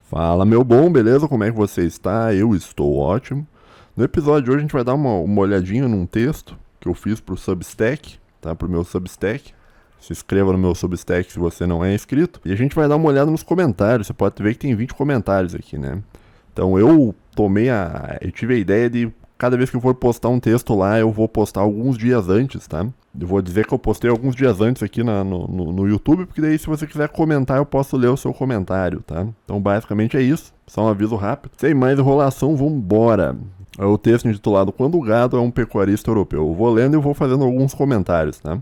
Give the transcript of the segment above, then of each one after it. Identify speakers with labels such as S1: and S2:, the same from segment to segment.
S1: Fala, meu bom, beleza? Como é que você está? Eu estou ótimo. No episódio de hoje a gente vai dar uma olhadinha num texto que eu fiz pro Substack, tá? Pro meu Substack. Se inscreva no meu Substack se você não é inscrito. E a gente vai dar uma olhada nos comentários. Você pode ver que tem 20 comentários aqui, né? Então eu tive a ideia de cada vez que eu for postar um texto lá, eu vou postar alguns dias antes, tá? Eu vou dizer que eu postei alguns dias antes aqui no YouTube, porque daí se você quiser comentar, eu posso ler o seu comentário, tá? Então basicamente é isso, só um aviso rápido. Sem mais enrolação, vambora. É o texto intitulado Quando o Gado é um Pecuarista Europeu. Eu vou lendo e vou fazendo alguns comentários, tá?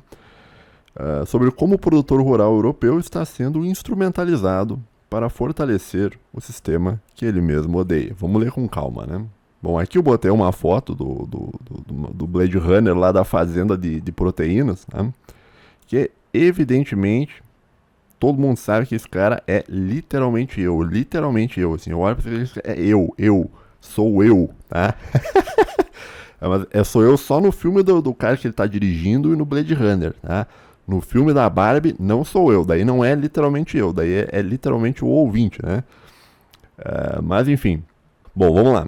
S1: Sobre como o produtor rural europeu está sendo instrumentalizado para fortalecer o sistema que ele mesmo odeia. Vamos ler com calma, né? Bom, aqui eu botei uma foto do Blade Runner lá da fazenda de proteínas, né? Que evidentemente todo mundo sabe que esse cara é literalmente eu, assim, eu olho pra ele e é sou eu, tá? Sou eu só no filme do cara que ele tá dirigindo e no Blade Runner, tá? No filme da Barbie, não sou eu, daí não é literalmente eu, daí é literalmente o ouvinte, né? Mas enfim, bom, vamos lá.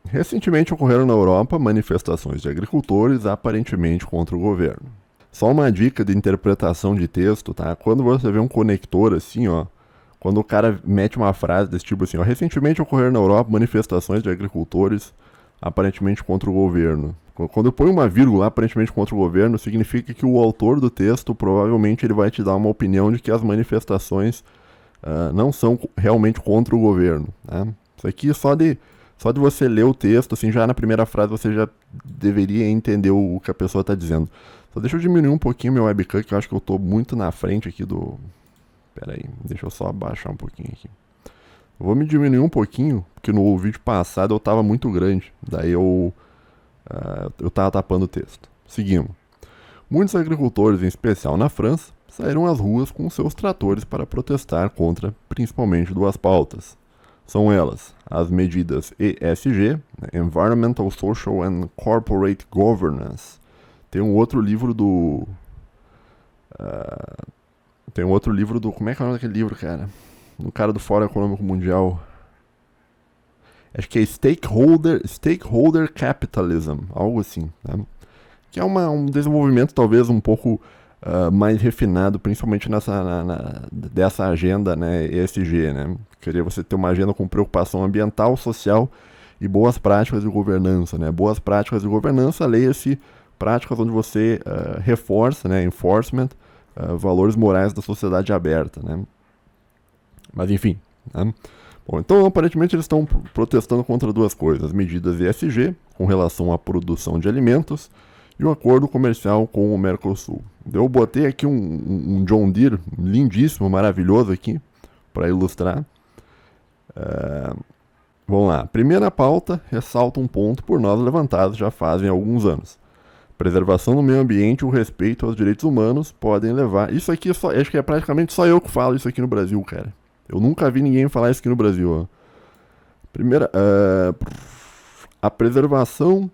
S1: Recentemente ocorreram na Europa manifestações de agricultores aparentemente contra o governo. Só uma dica de interpretação de texto, tá? Quando você vê um conector assim, ó, quando o cara mete uma frase desse tipo assim, ó, recentemente ocorreram na Europa manifestações de agricultores aparentemente contra o governo. Quando põe uma vírgula aparentemente contra o governo, significa que o autor do texto provavelmente ele vai te dar uma opinião de que as manifestações não são realmente contra o governo. Tá? Isso aqui só de você ler o texto, assim, já na primeira frase você já deveria entender o que a pessoa está dizendo. Só deixa eu diminuir um pouquinho meu webcam, que eu acho que eu estou muito na frente aqui do... Pera aí, deixa eu só abaixar um pouquinho aqui. Eu vou me diminuir um pouquinho, porque no vídeo passado eu estava muito grande. Daí eu estava tapando o texto. Seguimos. Muitos agricultores, em especial na França, saíram às ruas com seus tratores para protestar contra, principalmente, duas pautas. São elas as medidas ESG, né, Environmental, Social and Corporate Governance. Tem um outro livro do... tem um outro livro do... Como é que é o nome daquele livro, cara? Do cara do Fórum Econômico Mundial. Acho que é Stakeholder Capitalism, algo assim. Né? Que é um desenvolvimento talvez um pouco mais refinado, principalmente dessa agenda, né, ESG, né? Queria você ter uma agenda com preocupação ambiental, social e boas práticas de governança, né? Boas práticas de governança, leia-se práticas onde você reforça, né, enforcement, valores morais da sociedade aberta, né? Mas enfim, né? Bom, então aparentemente eles estão protestando contra duas coisas: medidas ESG com relação à produção de alimentos e o acordo comercial com o Mercosul. Eu botei aqui um John Deere lindíssimo, maravilhoso aqui, para ilustrar. Vamos lá. Primeira pauta ressalta um ponto por nós levantado já fazem alguns anos. Preservação do meio ambiente e o respeito aos direitos humanos podem levar... Isso aqui acho que é praticamente só eu que falo isso aqui no Brasil, cara. Eu nunca vi ninguém falar isso aqui no Brasil. Ó. Primeira... a preservação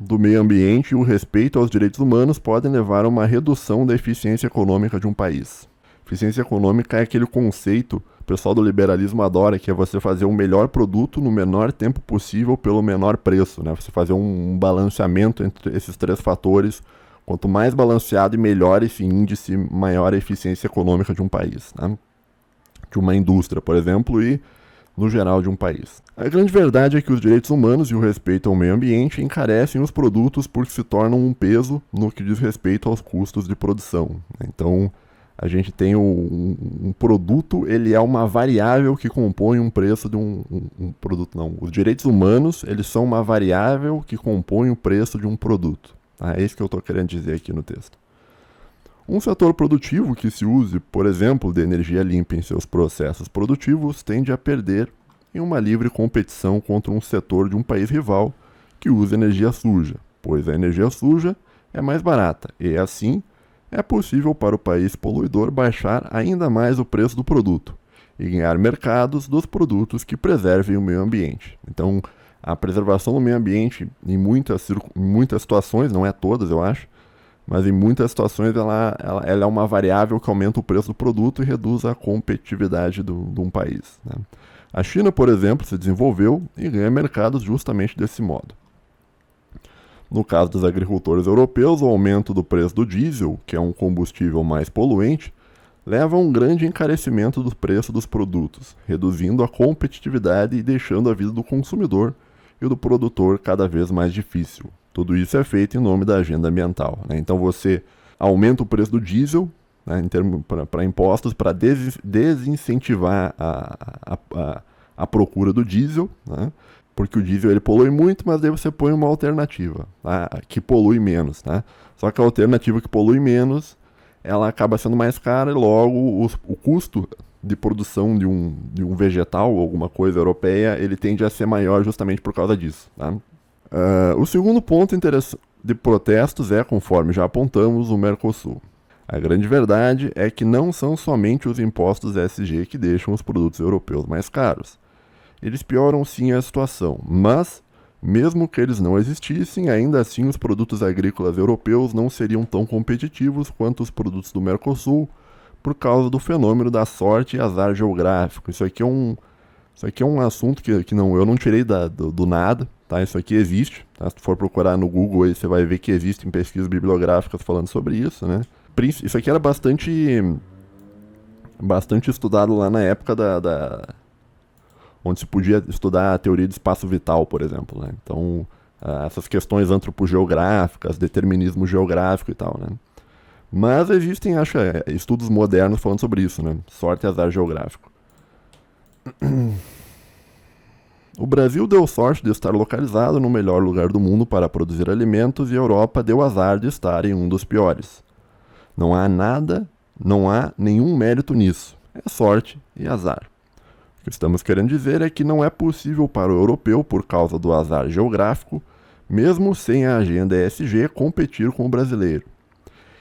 S1: do meio ambiente e o respeito aos direitos humanos podem levar a uma redução da eficiência econômica de um país. Eficiência econômica é aquele conceito, o pessoal do liberalismo adora, que é você fazer o melhor produto no menor tempo possível pelo menor preço, né? Você fazer um balanceamento entre esses três fatores. Quanto mais balanceado e melhor esse índice, maior a eficiência econômica de um país, né? De uma indústria, por exemplo, e no geral de um país. A grande verdade é que os direitos humanos e o respeito ao meio ambiente encarecem os produtos porque se tornam um peso no que diz respeito aos custos de produção. Então, a gente tem um produto, ele é uma variável que compõe um preço de um produto. Não, os direitos humanos, eles são uma variável que compõe o preço de um produto. É isso que eu estou querendo dizer aqui no texto. Um setor produtivo que se use, por exemplo, de energia limpa em seus processos produtivos tende a perder em uma livre competição contra um setor de um país rival que usa energia suja, pois a energia suja é mais barata e, assim, é possível para o país poluidor baixar ainda mais o preço do produto e ganhar mercados dos produtos que preservem o meio ambiente. Então, a preservação do meio ambiente, em muitas situações, não é todas, eu acho, mas em muitas situações ela é uma variável que aumenta o preço do produto e reduz a competitividade de um país. Né? A China, por exemplo, se desenvolveu e ganha mercados justamente desse modo. No caso dos agricultores europeus, o aumento do preço do diesel, que é um combustível mais poluente, leva a um grande encarecimento do preço dos produtos, reduzindo a competitividade e deixando a vida do consumidor e do produtor cada vez mais difícil. Tudo isso é feito em nome da agenda ambiental, né? Então você aumenta o preço do diesel, né, para impostos, para desincentivar a procura do diesel, né? Porque o diesel ele polui muito, mas daí você põe uma alternativa, tá, que polui menos, tá? Só que a alternativa que polui menos, ela acaba sendo mais cara e logo o custo de produção de um vegetal ou alguma coisa europeia, ele tende a ser maior justamente por causa disso, tá? O segundo ponto de protestos é, conforme já apontamos, o Mercosul. A grande verdade é que não são somente os impostos ESG que deixam os produtos europeus mais caros. Eles pioram sim a situação, mas, mesmo que eles não existissem, ainda assim os produtos agrícolas europeus não seriam tão competitivos quanto os produtos do Mercosul por causa do fenômeno da sorte e azar geográfico. Isso aqui é um assunto que eu não tirei do nada, tá? Isso aqui existe, tá? Se tu for procurar no Google aí, você vai ver que existem pesquisas bibliográficas falando sobre isso, né? Isso aqui era bastante estudado lá na época onde se podia estudar a teoria de espaço vital, por exemplo, né? Então, essas questões antropogeográficas, determinismo geográfico e tal, né? Mas existem, acho, estudos modernos falando sobre isso, né? Sorte e azar geográfico. O Brasil deu sorte de estar localizado no melhor lugar do mundo para produzir alimentos e a Europa deu azar de estar em um dos piores. Não há nenhum mérito nisso. É sorte e azar. O que estamos querendo dizer é que não é possível para o europeu, por causa do azar geográfico, mesmo sem a agenda ESG, competir com o brasileiro.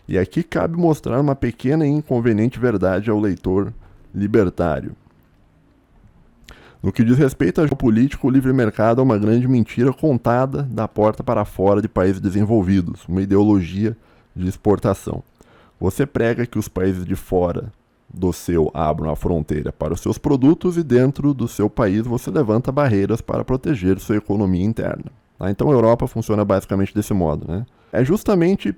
S1: E aqui cabe mostrar uma pequena e inconveniente verdade ao leitor libertário. No que diz respeito ao geopolítico, o livre mercado é uma grande mentira contada da porta para fora de países desenvolvidos, uma ideologia de exportação. Você prega que os países de fora do seu abram a fronteira para os seus produtos e dentro do seu país você levanta barreiras para proteger sua economia interna. Tá? Então a Europa funciona basicamente desse modo, né? É justamente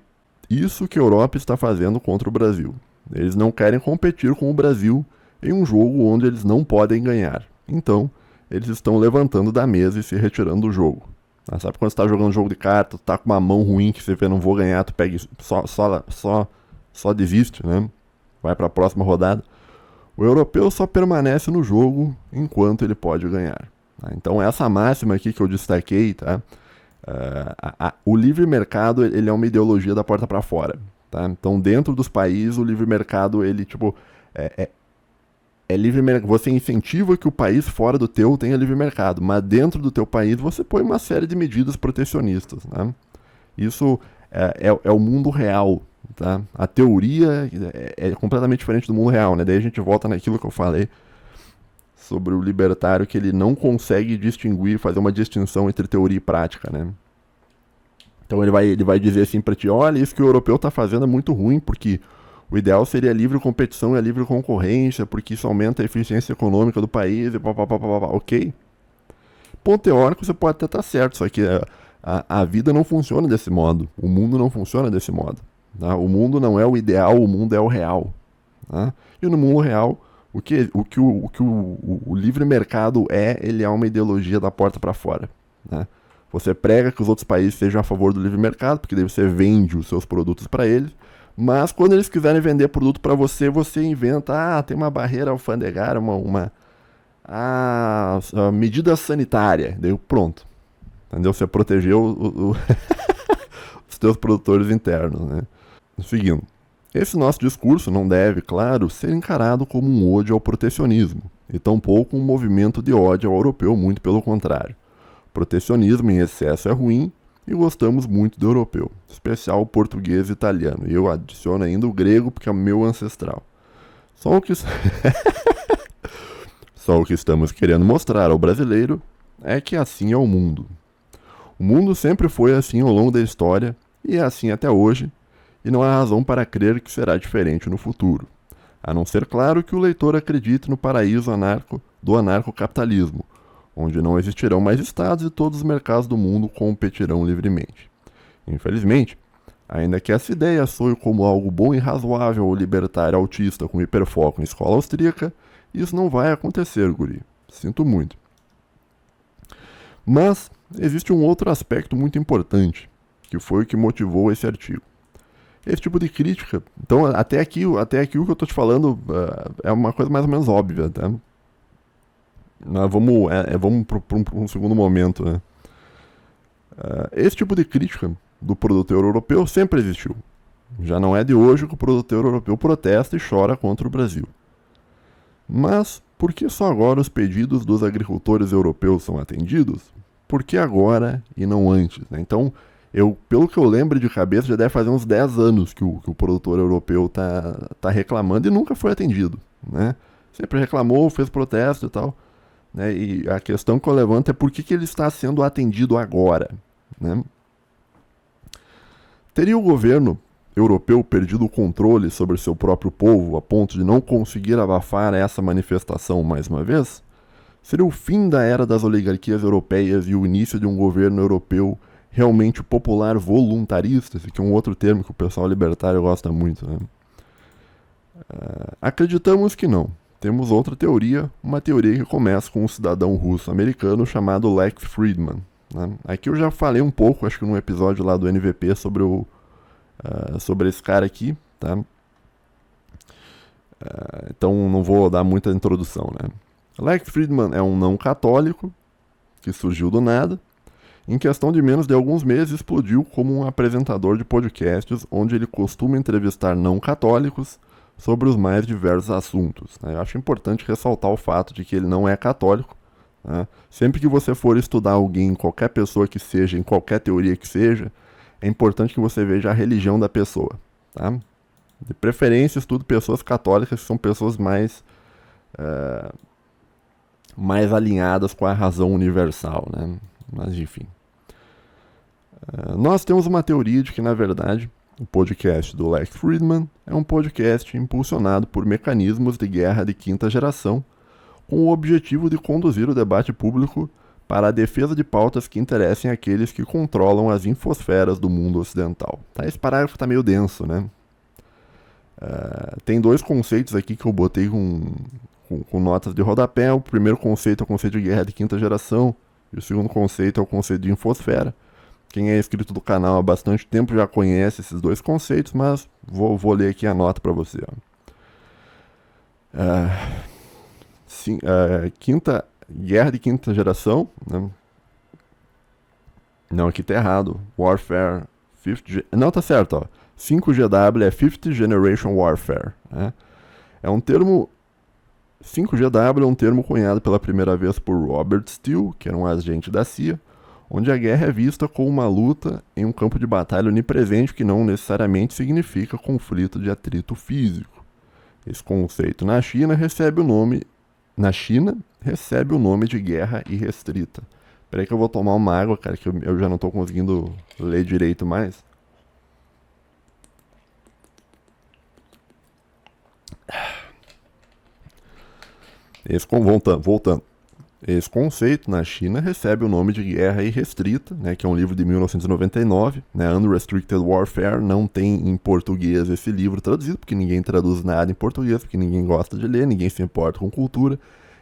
S1: isso que a Europa está fazendo contra o Brasil. Eles não querem competir com o Brasil em um jogo onde eles não podem ganhar. Então, eles estão levantando da mesa e se retirando do jogo. Tá? Sabe quando você está jogando um jogo de cartas, tá com uma mão ruim que você vê, não vou ganhar, tu pega só desiste, né? Vai para a próxima rodada. O europeu só permanece no jogo enquanto ele pode ganhar. Tá? Então essa máxima aqui que eu destaquei, tá? O livre mercado ele é uma ideologia da porta para fora. Tá? Então dentro dos países o livre mercado ele tipo é livre mercado. Você incentiva que o país fora do teu tenha livre mercado, mas dentro do teu país você põe uma série de medidas protecionistas. Né? Isso é o mundo real. Tá? A teoria é completamente diferente do mundo real, né? Daí a gente volta naquilo que eu falei sobre o libertário, que ele não consegue distinguir, fazer uma distinção entre teoria e prática, né? Então ele vai dizer assim pra ti, olha, isso que o europeu tá fazendo é muito ruim, porque o ideal seria a livre competição e a livre concorrência, porque isso aumenta a eficiência econômica do país e ok? Ponto teórico você pode até estar certo, só que a vida não funciona desse modo, o mundo não funciona desse modo. Tá? O mundo não é o ideal, o mundo é o real. Tá? E no mundo real, o que o livre mercado ele é uma ideologia da porta para fora. Tá? Você prega que os outros países sejam a favor do livre mercado, porque daí você vende os seus produtos para eles, mas quando eles quiserem vender produto para você, você inventa, tem uma barreira alfandegária, uma medida sanitária. Daí pronto. Entendeu? Você protegeu os teus produtores internos, né? Seguindo. Esse nosso discurso não deve, claro, ser encarado como um ódio ao protecionismo, e tampouco um movimento de ódio ao europeu, muito pelo contrário. Protecionismo em excesso é ruim e gostamos muito do europeu, em especial o português e italiano, e eu adiciono ainda o grego porque é meu ancestral. Só o que estamos querendo mostrar ao brasileiro é que assim é o mundo. O mundo sempre foi assim ao longo da história e é assim até hoje, e não há razão para crer que será diferente no futuro. A não ser, claro, que o leitor acredite no paraíso do anarcocapitalismo, onde não existirão mais estados e todos os mercados do mundo competirão livremente. Infelizmente, ainda que essa ideia soe como algo bom e razoável ao libertário autista com hiperfoco em escola austríaca, isso não vai acontecer, guri. Sinto muito. Mas existe um outro aspecto muito importante, que foi o que motivou esse artigo. Esse tipo de crítica, então até aqui o que eu estou te falando é uma coisa mais ou menos óbvia, tá? Mas vamos para um segundo momento, né? Esse tipo de crítica do produtor europeu sempre existiu. Já não é de hoje que o produtor europeu protesta e chora contra o Brasil. Mas por que só agora os pedidos dos agricultores europeus são atendidos? Por que agora e não antes, né? Então, pelo que eu lembro de cabeça, já deve fazer uns 10 anos que o produtor europeu tá reclamando e nunca foi atendido, né? Sempre reclamou, fez protesto e tal, né? E a questão que eu levanto é por que ele está sendo atendido agora, né? Teria o governo europeu perdido o controle sobre seu próprio povo a ponto de não conseguir abafar essa manifestação mais uma vez? Seria o fim da era das oligarquias europeias e o início de um governo europeu realmente popular voluntarista, esse aqui é um outro termo que o pessoal libertário gosta muito, né? Acreditamos que não. Temos outra teoria, uma teoria que começa com um cidadão russo-americano chamado Lex Friedman, né? Aqui eu já falei um pouco, acho que num episódio lá do NVP sobre esse cara aqui, tá? Então não vou dar muita introdução, né? Lex Friedman é um não católico que surgiu do nada. Em questão de menos de alguns meses, explodiu como um apresentador de podcasts onde ele costuma entrevistar não católicos sobre os mais diversos assuntos, né? Eu acho importante ressaltar o fato de que ele não é católico, né? Sempre que você for estudar alguém, qualquer pessoa que seja, em qualquer teoria que seja, é importante que você veja a religião da pessoa, tá? De preferência, estude pessoas católicas, que são pessoas mais alinhadas com a razão universal, né? Mas enfim. Nós temos uma teoria de que, na verdade, o podcast do Lex Friedman é um podcast impulsionado por mecanismos de guerra de quinta geração, com o objetivo de conduzir o debate público para a defesa de pautas que interessem àqueles que controlam as infosferas do mundo ocidental. Tá, esse parágrafo está meio denso, né? Tem dois conceitos aqui que eu botei com notas de rodapé. O primeiro conceito é o conceito de guerra de quinta geração, e o segundo conceito é o conceito de infosfera. Quem é inscrito do canal há bastante tempo já conhece esses dois conceitos, mas vou ler aqui a nota para você. Guerra de quinta geração, né? Não, aqui tá errado. Warfare Não, tá certo, ó. 5GW é Fifth Generation Warfare, né? 5GW é um termo cunhado pela primeira vez por Robert Steele, que era um agente da CIA, onde a guerra é vista como uma luta em um campo de batalha onipresente que não necessariamente significa conflito de atrito físico. Esse conceito na China recebe o nome de guerra irrestrita. Peraí que eu vou tomar uma água, cara, que eu já não tô conseguindo ler direito mais. Voltando. Esse conceito na China recebe o nome de guerra irrestrita, né, que é um livro de 1999, né, Unrestricted Warfare. Não tem em português esse livro traduzido, porque ninguém traduz nada em português, porque ninguém gosta de ler, ninguém se importa com cultura,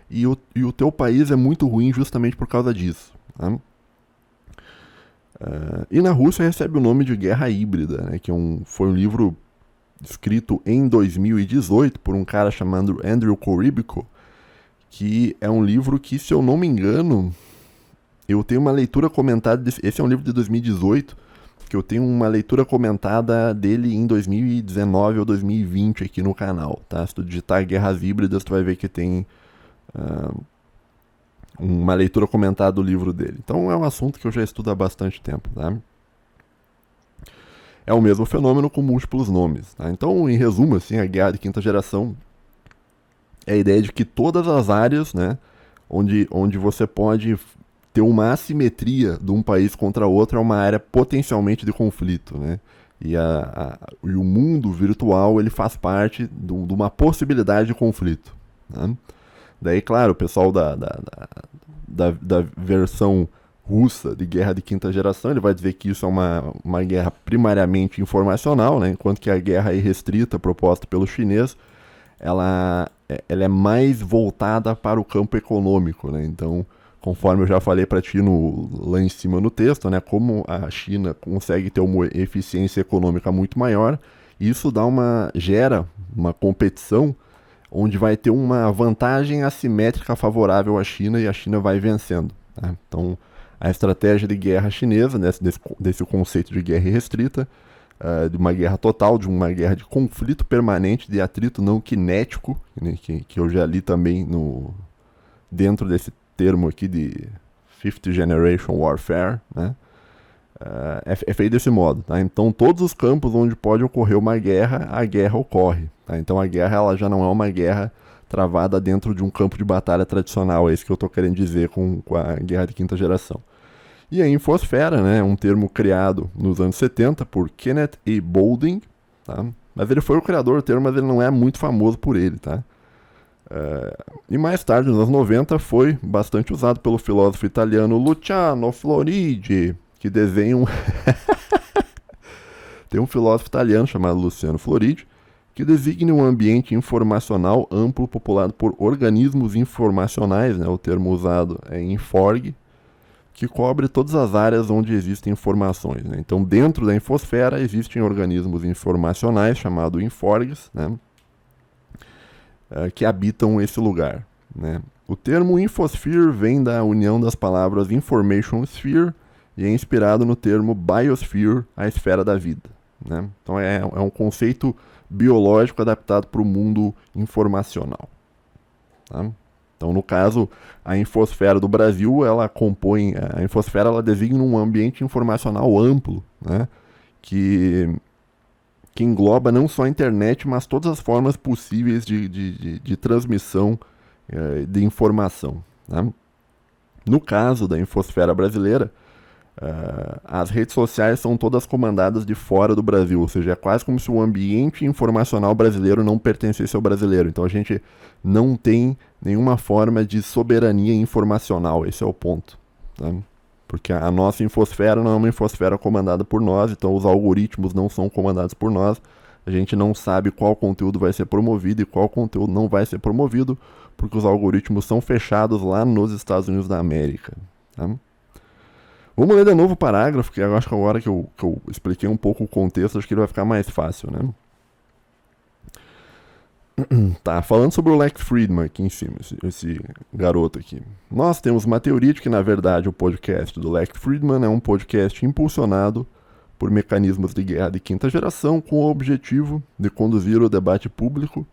S1: e o teu país é muito ruim justamente por causa disso, né? E na Rússia recebe o nome de guerra híbrida, né, que foi um livro escrito em 2018 por um cara chamado Andrew Korybenko, que é um livro que, se eu não me engano, eu tenho uma leitura comentada esse é um livro de 2018, que eu tenho uma leitura comentada dele em 2019 ou 2020 aqui no canal, tá? Se tu digitar Guerras Híbridas, tu vai ver que tem uma leitura comentada do livro dele. Então é um assunto que eu já estudo há bastante tempo, tá? É o mesmo fenômeno com múltiplos nomes, tá? Então, em resumo, assim, a guerra de quinta geração é a ideia de que todas as áreas, né, onde você pode ter uma assimetria de um país contra outro é uma área potencialmente de conflito, né? E o mundo virtual, ele faz parte de uma possibilidade de conflito, né? Daí, claro, o pessoal da versão russa de guerra de quinta geração, ele vai dizer que isso é uma guerra primariamente informacional, né? Enquanto que a guerra irrestrita proposta pelo chinês, ela é mais voltada para o campo econômico, né? Então, conforme eu já falei para ti lá em cima no texto, né? Como a China consegue ter uma eficiência econômica muito maior, isso gera uma competição onde vai ter uma vantagem assimétrica favorável à China e a China vai vencendo. Tá? Então, a estratégia de guerra chinesa, desse conceito de guerra irrestrita, de uma guerra total, de uma guerra de conflito permanente, de atrito não cinético, né, que eu já li também dentro desse termo aqui de Fifth Generation Warfare, né, é feito desse modo. Tá? Então, todos os campos onde pode ocorrer uma guerra, a guerra ocorre. Tá? Então, a guerra ela já não é uma guerra travada dentro de um campo de batalha tradicional, é isso que eu estou querendo dizer com a guerra de quinta geração. E a infosfera, né, é um termo criado nos anos 70 por Kenneth E. Boulding, tá? Mas ele foi o criador do termo, mas ele não é muito famoso por ele, tá? E mais tarde, nos anos 90, foi bastante usado pelo filósofo italiano Luciano Floridi, que desenha Tem um filósofo italiano chamado Luciano Floridi, que designa um ambiente informacional amplo populado por organismos informacionais, né, o termo usado é Inforg, que cobre todas as áreas onde existem informações. Né? Então, dentro da infosfera existem organismos informacionais, chamados Inforgs, né, que habitam esse lugar. Né? O termo Infosphere vem da união das palavras Information Sphere e é inspirado no termo Biosphere, a esfera da vida. Né? Então, é um conceito biológico adaptado para o mundo informacional. Tá? Então, no caso, a infosfera do Brasil, a infosfera ela designa um ambiente informacional amplo, né? que engloba não só a internet, mas todas as formas possíveis de transmissão de informação. Tá? No caso da infosfera brasileira, as redes sociais são todas comandadas de fora do Brasil, ou seja, é quase como se o ambiente informacional brasileiro não pertencesse ao brasileiro. Então a gente não tem nenhuma forma de soberania informacional, esse é o ponto. Tá? Porque a nossa infosfera não é uma infosfera comandada por nós, então os algoritmos não são comandados por nós, a gente não sabe qual conteúdo vai ser promovido e qual conteúdo não vai ser promovido, porque os algoritmos são fechados lá nos Estados Unidos da América. Tá? Vamos ler de novo o parágrafo, que eu acho que agora que eu expliquei um pouco o contexto, acho que ele vai ficar mais fácil, né? Tá, falando sobre o Lex Fridman aqui em cima, esse garoto aqui. Nós temos uma teoria de que, na verdade, o podcast do Lex Fridman é um podcast impulsionado por mecanismos de guerra de quinta geração com o objetivo de conduzir o debate público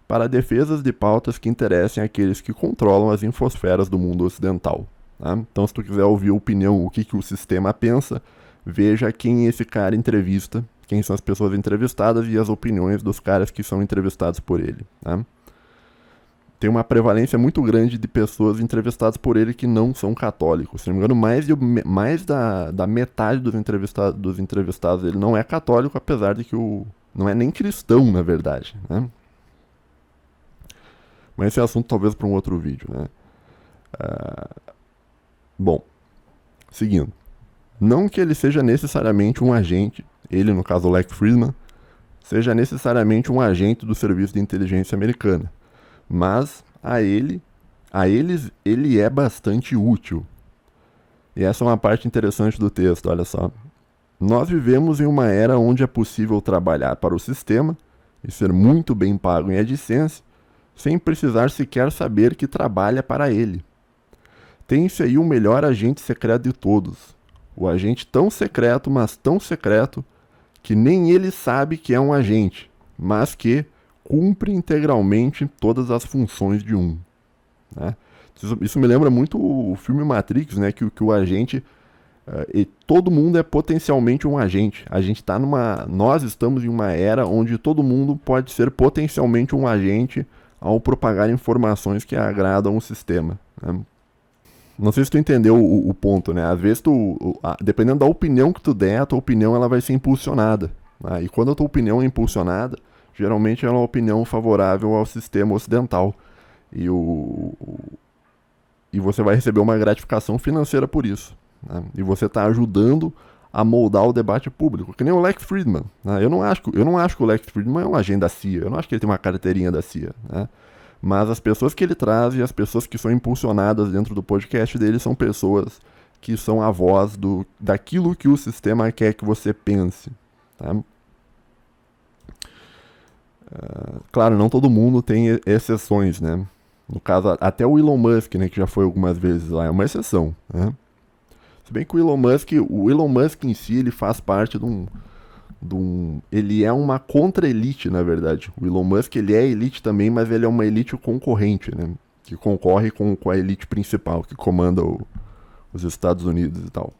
S1: para defesas de pautas que interessem àqueles que controlam as infosferas do mundo ocidental. Tá? Então, se tu quiser ouvir a opinião, o que o sistema pensa, veja quem esse cara entrevista, quem são as pessoas entrevistadas e as opiniões dos caras que são entrevistados por ele. Tá? Tem uma prevalência muito grande de pessoas entrevistadas por ele que não são católicos. Se não me engano, mais da metade dos entrevistados ele não é católico, apesar de que não é nem cristão, na verdade. Né? Mas esse é assunto talvez para um outro vídeo. Né? Bom, seguindo. Não que ele seja necessariamente um agente, ele, no caso o Lex Fridman, seja necessariamente um agente do Serviço de Inteligência Americana, mas a eles ele é bastante útil. E essa é uma parte interessante do texto, olha só. Nós vivemos em uma era onde é possível trabalhar para o sistema e ser muito bem pago em AdSense, sem precisar sequer saber que trabalha para ele. Tem-se aí o melhor agente secreto de todos. O agente tão secreto, mas tão secreto, que nem ele sabe que é um agente, mas que cumpre integralmente todas as funções de um. Né? Isso me lembra muito o filme Matrix, né? que o agente... e todo mundo é potencialmente um agente. Nós estamos em uma era onde todo mundo pode ser potencialmente um agente ao propagar informações que agradam o sistema. Né? Não sei se tu entendeu o ponto, né? Às vezes, dependendo da opinião que tu der, a tua opinião ela vai ser impulsionada. Né? E quando a tua opinião é impulsionada, geralmente ela é uma opinião favorável ao sistema ocidental. e, e você vai receber uma gratificação financeira por isso. Né? E você está ajudando a moldar o debate público, que nem o Lex Fridman. Né? Eu não acho que o Lex Fridman é um agente da CIA, eu não acho que ele tem uma carteirinha da CIA. Né? Mas as pessoas que ele traz e as pessoas que são impulsionadas dentro do podcast dele são pessoas que são a voz daquilo que o sistema quer que você pense. Tá? Claro, não todo mundo tem exceções, né? No caso, até o Elon Musk, né, que já foi algumas vezes lá, é uma exceção, né? Se bem que o Elon Musk em si, ele faz parte ele é uma contra-elite, na verdade. O Elon Musk, ele é elite também, mas ele é uma elite concorrente, né? Que concorre com a elite principal, que comanda os Estados Unidos e tal.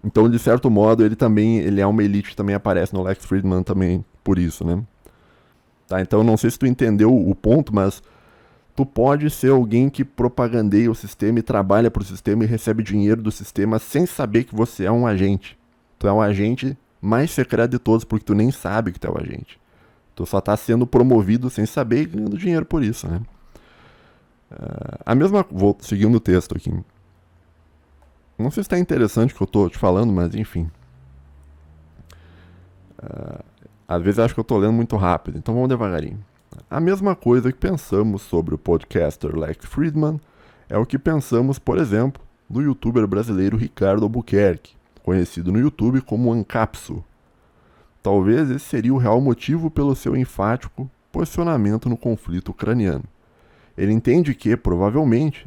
S1: Então, de certo modo, ele é uma elite que também aparece no Lex Fridman também por isso, né? Tá, então, não sei se tu entendeu o ponto, mas tu pode ser alguém que propagandeia o sistema e trabalha pro sistema e recebe dinheiro do sistema sem saber que você é um agente. Tu é um agente mais secreto de todos, porque tu nem sabe que tu é um agente. Tu só tá sendo promovido sem saber e ganhando dinheiro por isso, né? Vou seguindo o texto aqui. Não sei se tá interessante o que eu tô te falando, mas enfim. Às vezes eu acho que eu tô lendo muito rápido, então vamos devagarinho. A mesma coisa que pensamos sobre o podcaster Lex Fridman é o que pensamos, por exemplo, do youtuber brasileiro Ricardo Albuquerque, conhecido no YouTube como Ancapsu. Talvez esse seria o real motivo pelo seu enfático posicionamento no conflito ucraniano. Ele entende provavelmente,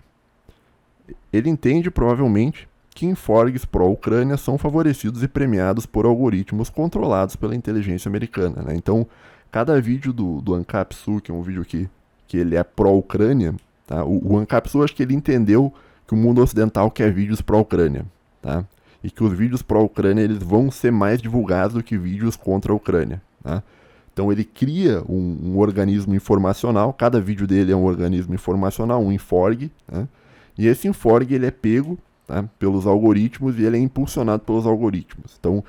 S1: que inforgs pró-Ucrânia são favorecidos e premiados por algoritmos controlados pela inteligência americana. Né? Então, cada vídeo do Ancapsu, que é um vídeo que ele é pró-Ucrânia, tá? O Ancapsu, acho que ele entendeu que o mundo ocidental quer vídeos pró-Ucrânia, tá? E que os vídeos pró-Ucrânia eles vão ser mais divulgados do que vídeos contra a Ucrânia, tá? Então ele cria um organismo informacional, cada vídeo dele é um organismo informacional, um inforg, tá? E esse inforg ele é pego, tá, pelos algoritmos e ele é impulsionado pelos algoritmos. Então,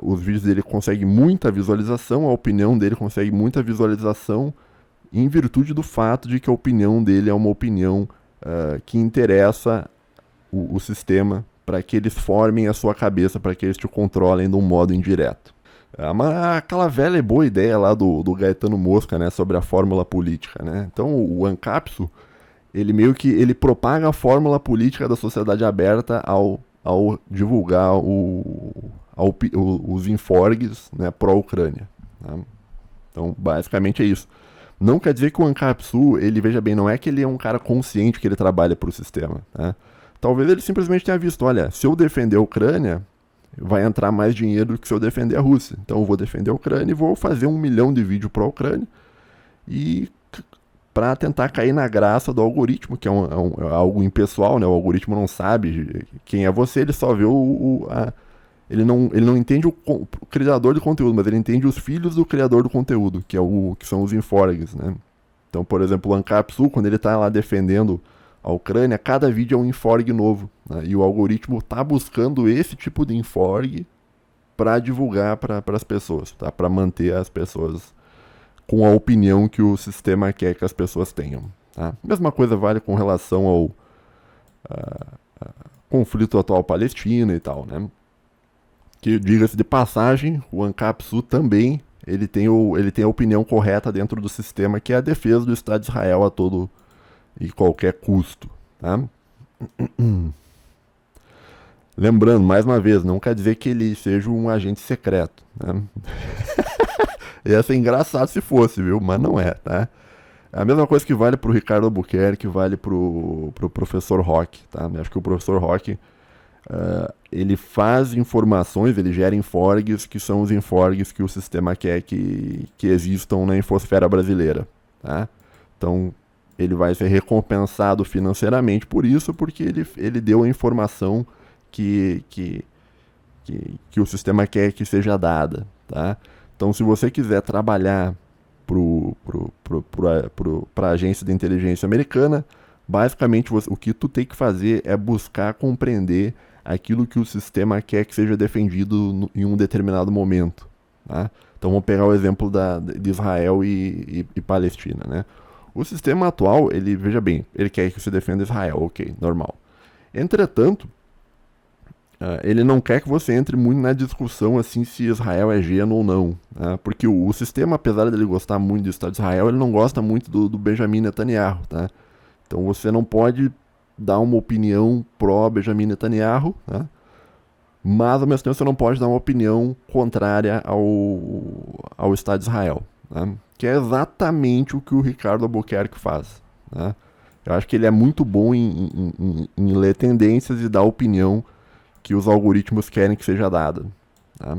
S1: os vídeos dele conseguem muita visualização, a opinião dele consegue muita visualização em virtude do fato de que a opinião dele é uma opinião que interessa o sistema para que eles formem a sua cabeça, para que eles te controlem de um modo indireto. Aquela velha e boa ideia lá do Gaetano Mosca, né, sobre a fórmula política. Né? Então o Ancapsu, ele meio que ele propaga a fórmula política da sociedade aberta ao divulgar os inforgs, né, pró-Ucrânia. Tá? Então, basicamente é isso. Não quer dizer que o Ancapsu, ele, veja bem, não é que ele é um cara consciente que ele trabalha para o sistema. Tá? Talvez ele simplesmente tenha visto, olha, se eu defender a Ucrânia, vai entrar mais dinheiro do que se eu defender a Rússia. Então eu vou defender a Ucrânia e vou fazer 1 milhão de vídeos para a Ucrânia e para tentar cair na graça do algoritmo, que é algo impessoal, né? O algoritmo não sabe quem é você, ele só vê ele não entende o criador do conteúdo, mas ele entende os filhos do criador do conteúdo, que são os inforgs, né? Então, por exemplo, o Ancapsu, quando ele está lá defendendo a Ucrânia, cada vídeo é um inforg novo, né? E o algoritmo está buscando esse tipo de inforg para divulgar para as pessoas, tá? Para manter as pessoas com a opinião que o sistema quer que as pessoas tenham. Tá? Mesma coisa vale com relação ao conflito atual palestino e tal, né? Que, diga-se de passagem, o Ancapsu também ele tem a opinião correta dentro do sistema, que é a defesa do Estado de Israel a todo e qualquer custo. Tá? Lembrando, mais uma vez, não quer dizer que ele seja um agente secreto. Né? Ia ser engraçado se fosse, viu? Mas não é, tá? A mesma coisa que vale pro Ricardo Albuquerque, vale pro professor Roque, tá? Eu acho que o professor Roque, ele faz informações, ele gera inforgs, que são os inforgs que o sistema quer que existam na infosfera brasileira, tá? Então, ele vai ser recompensado financeiramente por isso, porque ele deu a informação que o sistema quer que seja dada, tá? Então, se você quiser trabalhar para a agência de inteligência americana, basicamente o que tu tem que fazer é buscar compreender aquilo que o sistema quer que seja defendido em um determinado momento. Tá? Então, vamos pegar o exemplo de Israel e Palestina. Né? O sistema atual, ele, veja bem, ele quer que você defenda Israel, ok, normal. Entretanto, ele não quer que você entre muito na discussão assim se Israel é geno ou não, né? Porque o sistema, apesar dele gostar muito do Estado de Israel, ele não gosta muito do Benjamin Netanyahu, tá? Então você não pode dar uma opinião pró-Benjamin Netanyahu, né? Mas ao mesmo tempo você não pode dar uma opinião contrária ao Estado de Israel, né? Que é exatamente o que o Ricardo Albuquerque faz, né? Eu acho que ele é muito bom em ler tendências e dar opinião que os algoritmos querem que seja dada, tá?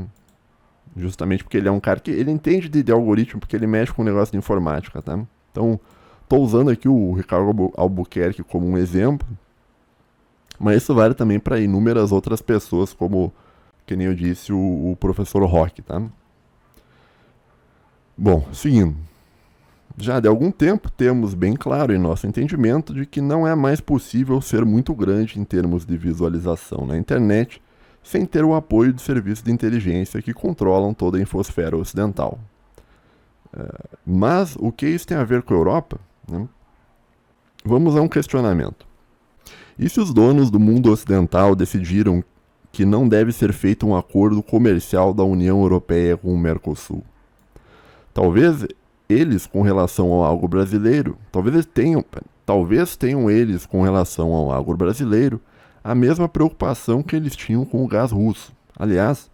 S1: Justamente porque ele é um cara que ele entende de algoritmo, porque ele mexe com negócio de informática, tá? Então, estou usando aqui o Ricardo Albuquerque como um exemplo, mas isso vale também para inúmeras outras pessoas, como, que nem eu disse, o professor Roque, tá? Bom, seguindo. Já de algum tempo temos bem claro em nosso entendimento de que não é mais possível ser muito grande em termos de visualização na internet sem ter o apoio de serviços de inteligência que controlam toda a infosfera ocidental. Mas o que isso tem a ver com a Europa? Né? Vamos a um questionamento. E se os donos do mundo ocidental decidiram que não deve ser feito um acordo comercial da União Europeia com o Mercosul? Talvez eles com relação ao agro brasileiro, talvez tenham eles com relação ao agro brasileiro a mesma preocupação que eles tinham com o gás russo. Aliás,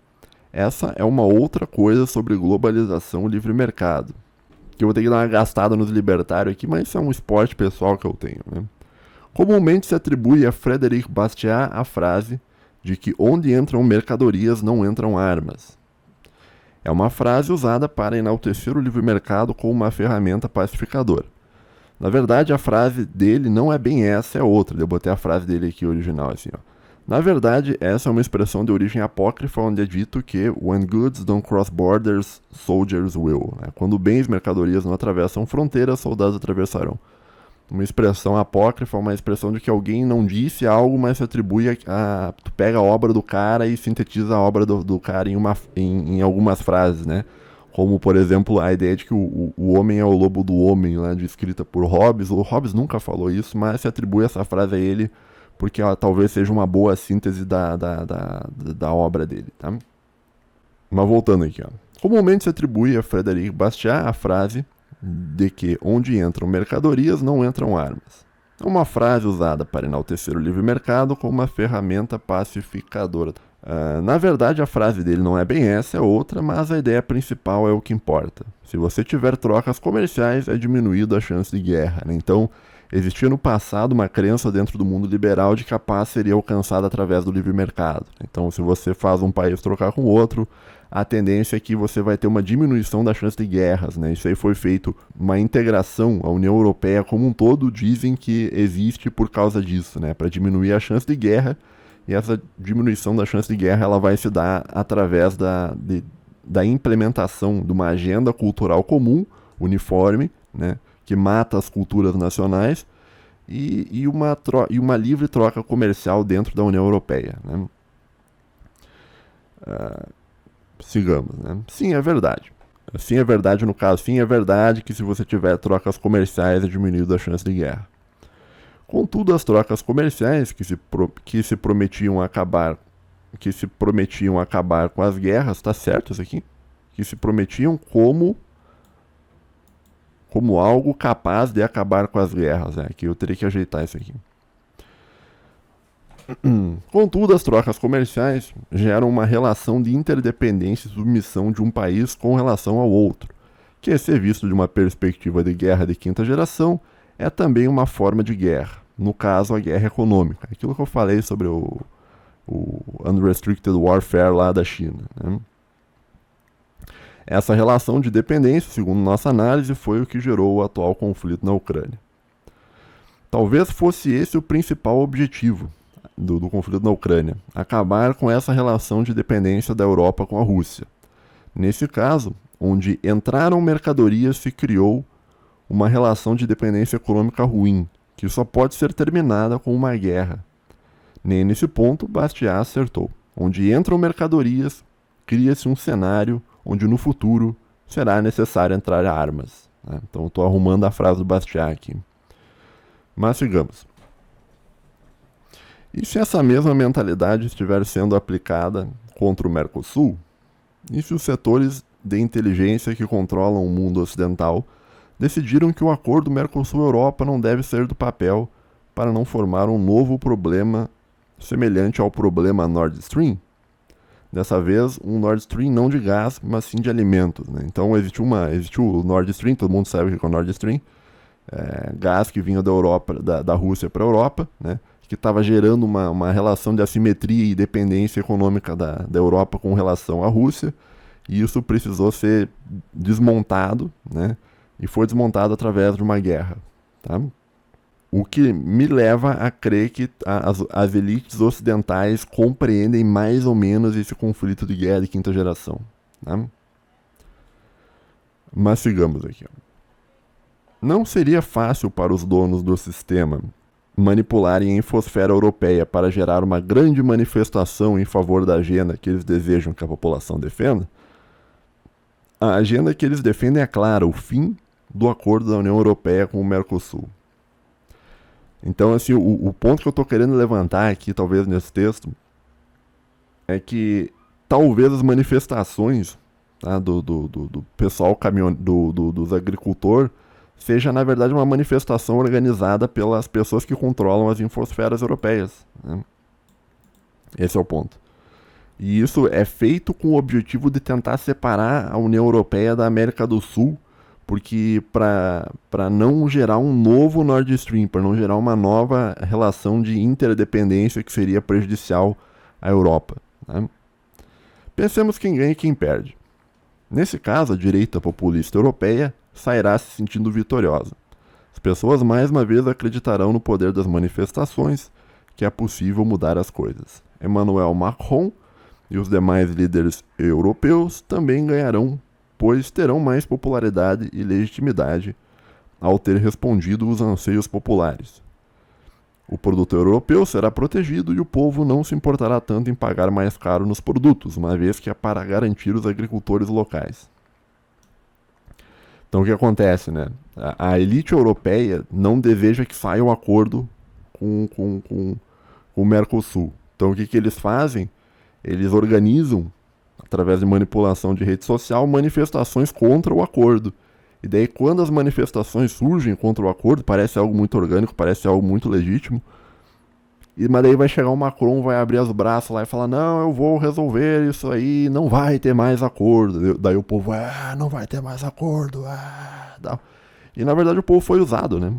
S1: essa é uma outra coisa sobre globalização e livre mercado, que eu vou ter que dar uma gastada nos libertários aqui, mas isso é um esporte pessoal que eu tenho, né? Comumente se atribui a Frédéric Bastiat a frase de que onde entram mercadorias não entram armas. É uma frase usada para enaltecer o livre mercado como uma ferramenta pacificadora. Na verdade, a frase dele não é bem essa, é outra. Eu botei a frase dele aqui original assim, ó. Na verdade, essa é uma expressão de origem apócrifa onde é dito que when goods don't cross borders, soldiers will. Quando bens e mercadorias não atravessam fronteiras, soldados atravessarão. Uma expressão apócrifa, uma expressão de que alguém não disse algo, mas se atribui a tu pega a obra do cara e sintetiza a obra do cara em algumas frases, né? Como, por exemplo, a ideia de que o homem é o lobo do homem, lá, descrita por Hobbes. O Hobbes nunca falou isso, mas se atribui essa frase a ele porque ela talvez seja uma boa síntese da obra dele, tá? Mas voltando aqui, ó. Comumente se atribui a Frédéric Bastiat a frase de que onde entram mercadorias não entram armas. É uma frase usada para enaltecer o livre mercado como uma ferramenta pacificadora. Na verdade, a frase dele não é bem essa, é outra, mas a ideia principal é o que importa. Se você tiver trocas comerciais, é diminuída a chance de guerra, né? Então, existia no passado uma crença dentro do mundo liberal de que a paz seria alcançada através do livre mercado. Então, se você faz um país trocar com outro, a tendência é que você vai ter uma diminuição da chance de guerras, né? Isso aí foi feito uma integração, a União Europeia como um todo dizem que existe por causa disso, né? Para diminuir a chance de guerra, e essa diminuição da chance de guerra ela vai se dar através da implementação de uma agenda cultural comum, uniforme, né? Que mata as culturas nacionais e uma livre troca comercial dentro da União Europeia, né? Sigamos, né? Sim, é verdade. Sim, é verdade no caso. Sim, é verdade que se você tiver trocas comerciais é diminuída a chance de guerra. Contudo, as trocas comerciais que se prometiam acabar com as guerras, tá certo isso aqui? Que se prometiam como algo capaz de acabar com as guerras, né? Que eu teria que ajeitar isso aqui. Contudo, as trocas comerciais geram uma relação de interdependência e submissão de um país com relação ao outro, que, se visto de uma perspectiva de guerra de quinta geração, é também uma forma de guerra, no caso a guerra econômica, aquilo que eu falei sobre o Unrestricted Warfare lá da China, né? Essa relação de dependência, segundo nossa análise, foi o que gerou o atual conflito na Ucrânia. Talvez fosse esse o principal objetivo do conflito na Ucrânia, acabar com essa relação de dependência da Europa com a Rússia. Nesse caso, onde entraram mercadorias, se criou uma relação de dependência econômica ruim, que só pode ser terminada com uma guerra. Nem nesse ponto Bastiat acertou. Onde entram mercadorias, cria-se um cenário onde no futuro será necessário entrar armas. Né? Então eu estou arrumando a frase do Bastiat aqui. Mas sigamos. E se essa mesma mentalidade estiver sendo aplicada contra o Mercosul? E se os setores de inteligência que controlam o mundo ocidental decidiram que o acordo Mercosul-Europa não deve sair do papel para não formar um novo problema semelhante ao problema Nord Stream? Dessa vez, um Nord Stream não de gás, mas sim de alimentos. Né? Então existiu o Nord Stream, todo mundo sabe o que é o Nord Stream, gás que vinha da Europa, da Rússia para a Europa, né? Que estava gerando uma relação de assimetria e dependência econômica da Europa com relação à Rússia, e isso precisou ser desmontado, né? E foi desmontado através de uma guerra. Tá? O que me leva a crer que as elites ocidentais compreendem mais ou menos esse conflito de guerra de quinta geração. Tá? Mas sigamos aqui. Não seria fácil para os donos do sistema manipularem a infosfera europeia para gerar uma grande manifestação em favor da agenda que eles desejam que a população defenda? A agenda que eles defendem é clara, o fim do acordo da União Europeia com o Mercosul. Então, assim, o ponto que eu estou querendo levantar aqui, talvez nesse texto, é que talvez as manifestações, tá, do pessoal dos agricultores seja, na verdade, uma manifestação organizada pelas pessoas que controlam as infosferas europeias. Né? Esse é o ponto. E isso é feito com o objetivo de tentar separar a União Europeia da América do Sul, porque para não gerar um novo Nord Stream, para não gerar uma nova relação de interdependência que seria prejudicial à Europa. Né? Pensemos quem ganha e quem perde. Nesse caso, a direita populista europeia sairá se sentindo vitoriosa. As pessoas mais uma vez acreditarão no poder das manifestações, que é possível mudar as coisas. Emmanuel Macron e os demais líderes europeus também ganharão, pois terão mais popularidade e legitimidade ao ter respondido os anseios populares. O produtor europeu será protegido e o povo não se importará tanto em pagar mais caro nos produtos, uma vez que é para garantir os agricultores locais. Então o que acontece, né? A elite europeia não deseja que saia um acordo com o Mercosul. Então o que eles fazem? Eles organizam, através de manipulação de rede social, manifestações contra o acordo. E daí quando as manifestações surgem contra o acordo, parece algo muito orgânico, parece algo muito legítimo, mas daí vai chegar o Macron, vai abrir os braços lá e falar, não, eu vou resolver isso aí, não vai ter mais acordo. Daí o povo, não vai ter mais acordo. E na verdade o povo foi usado, né?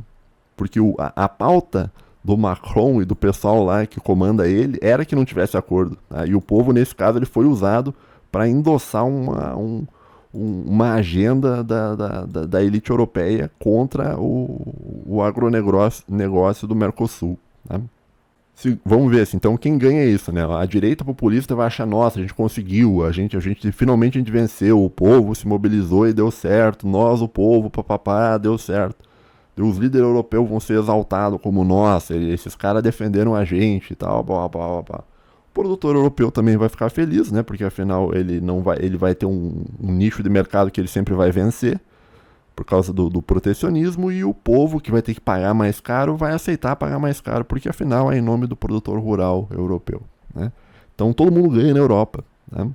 S1: Porque a pauta do Macron e do pessoal lá que comanda ele era que não tivesse acordo. Tá? E o povo, nesse caso, ele foi usado para endossar uma agenda da elite europeia contra o agronegócio do Mercosul. Tá? Vamos ver assim, então quem ganha é isso, né? A direita populista vai achar, nossa, a gente conseguiu, finalmente a gente venceu, o povo se mobilizou e deu certo, nós, o povo, papapá, deu certo. E os líderes europeus vão ser exaltados como, nossa, esses caras defenderam a gente e tal, blá, blá, blá. O produtor europeu também vai ficar feliz, né? Porque afinal ele vai ter um nicho de mercado que ele sempre vai vencer, por causa do protecionismo, e o povo que vai ter que pagar mais caro vai aceitar pagar mais caro, porque afinal é em nome do produtor rural europeu. Né? Então todo mundo ganha na Europa. Né?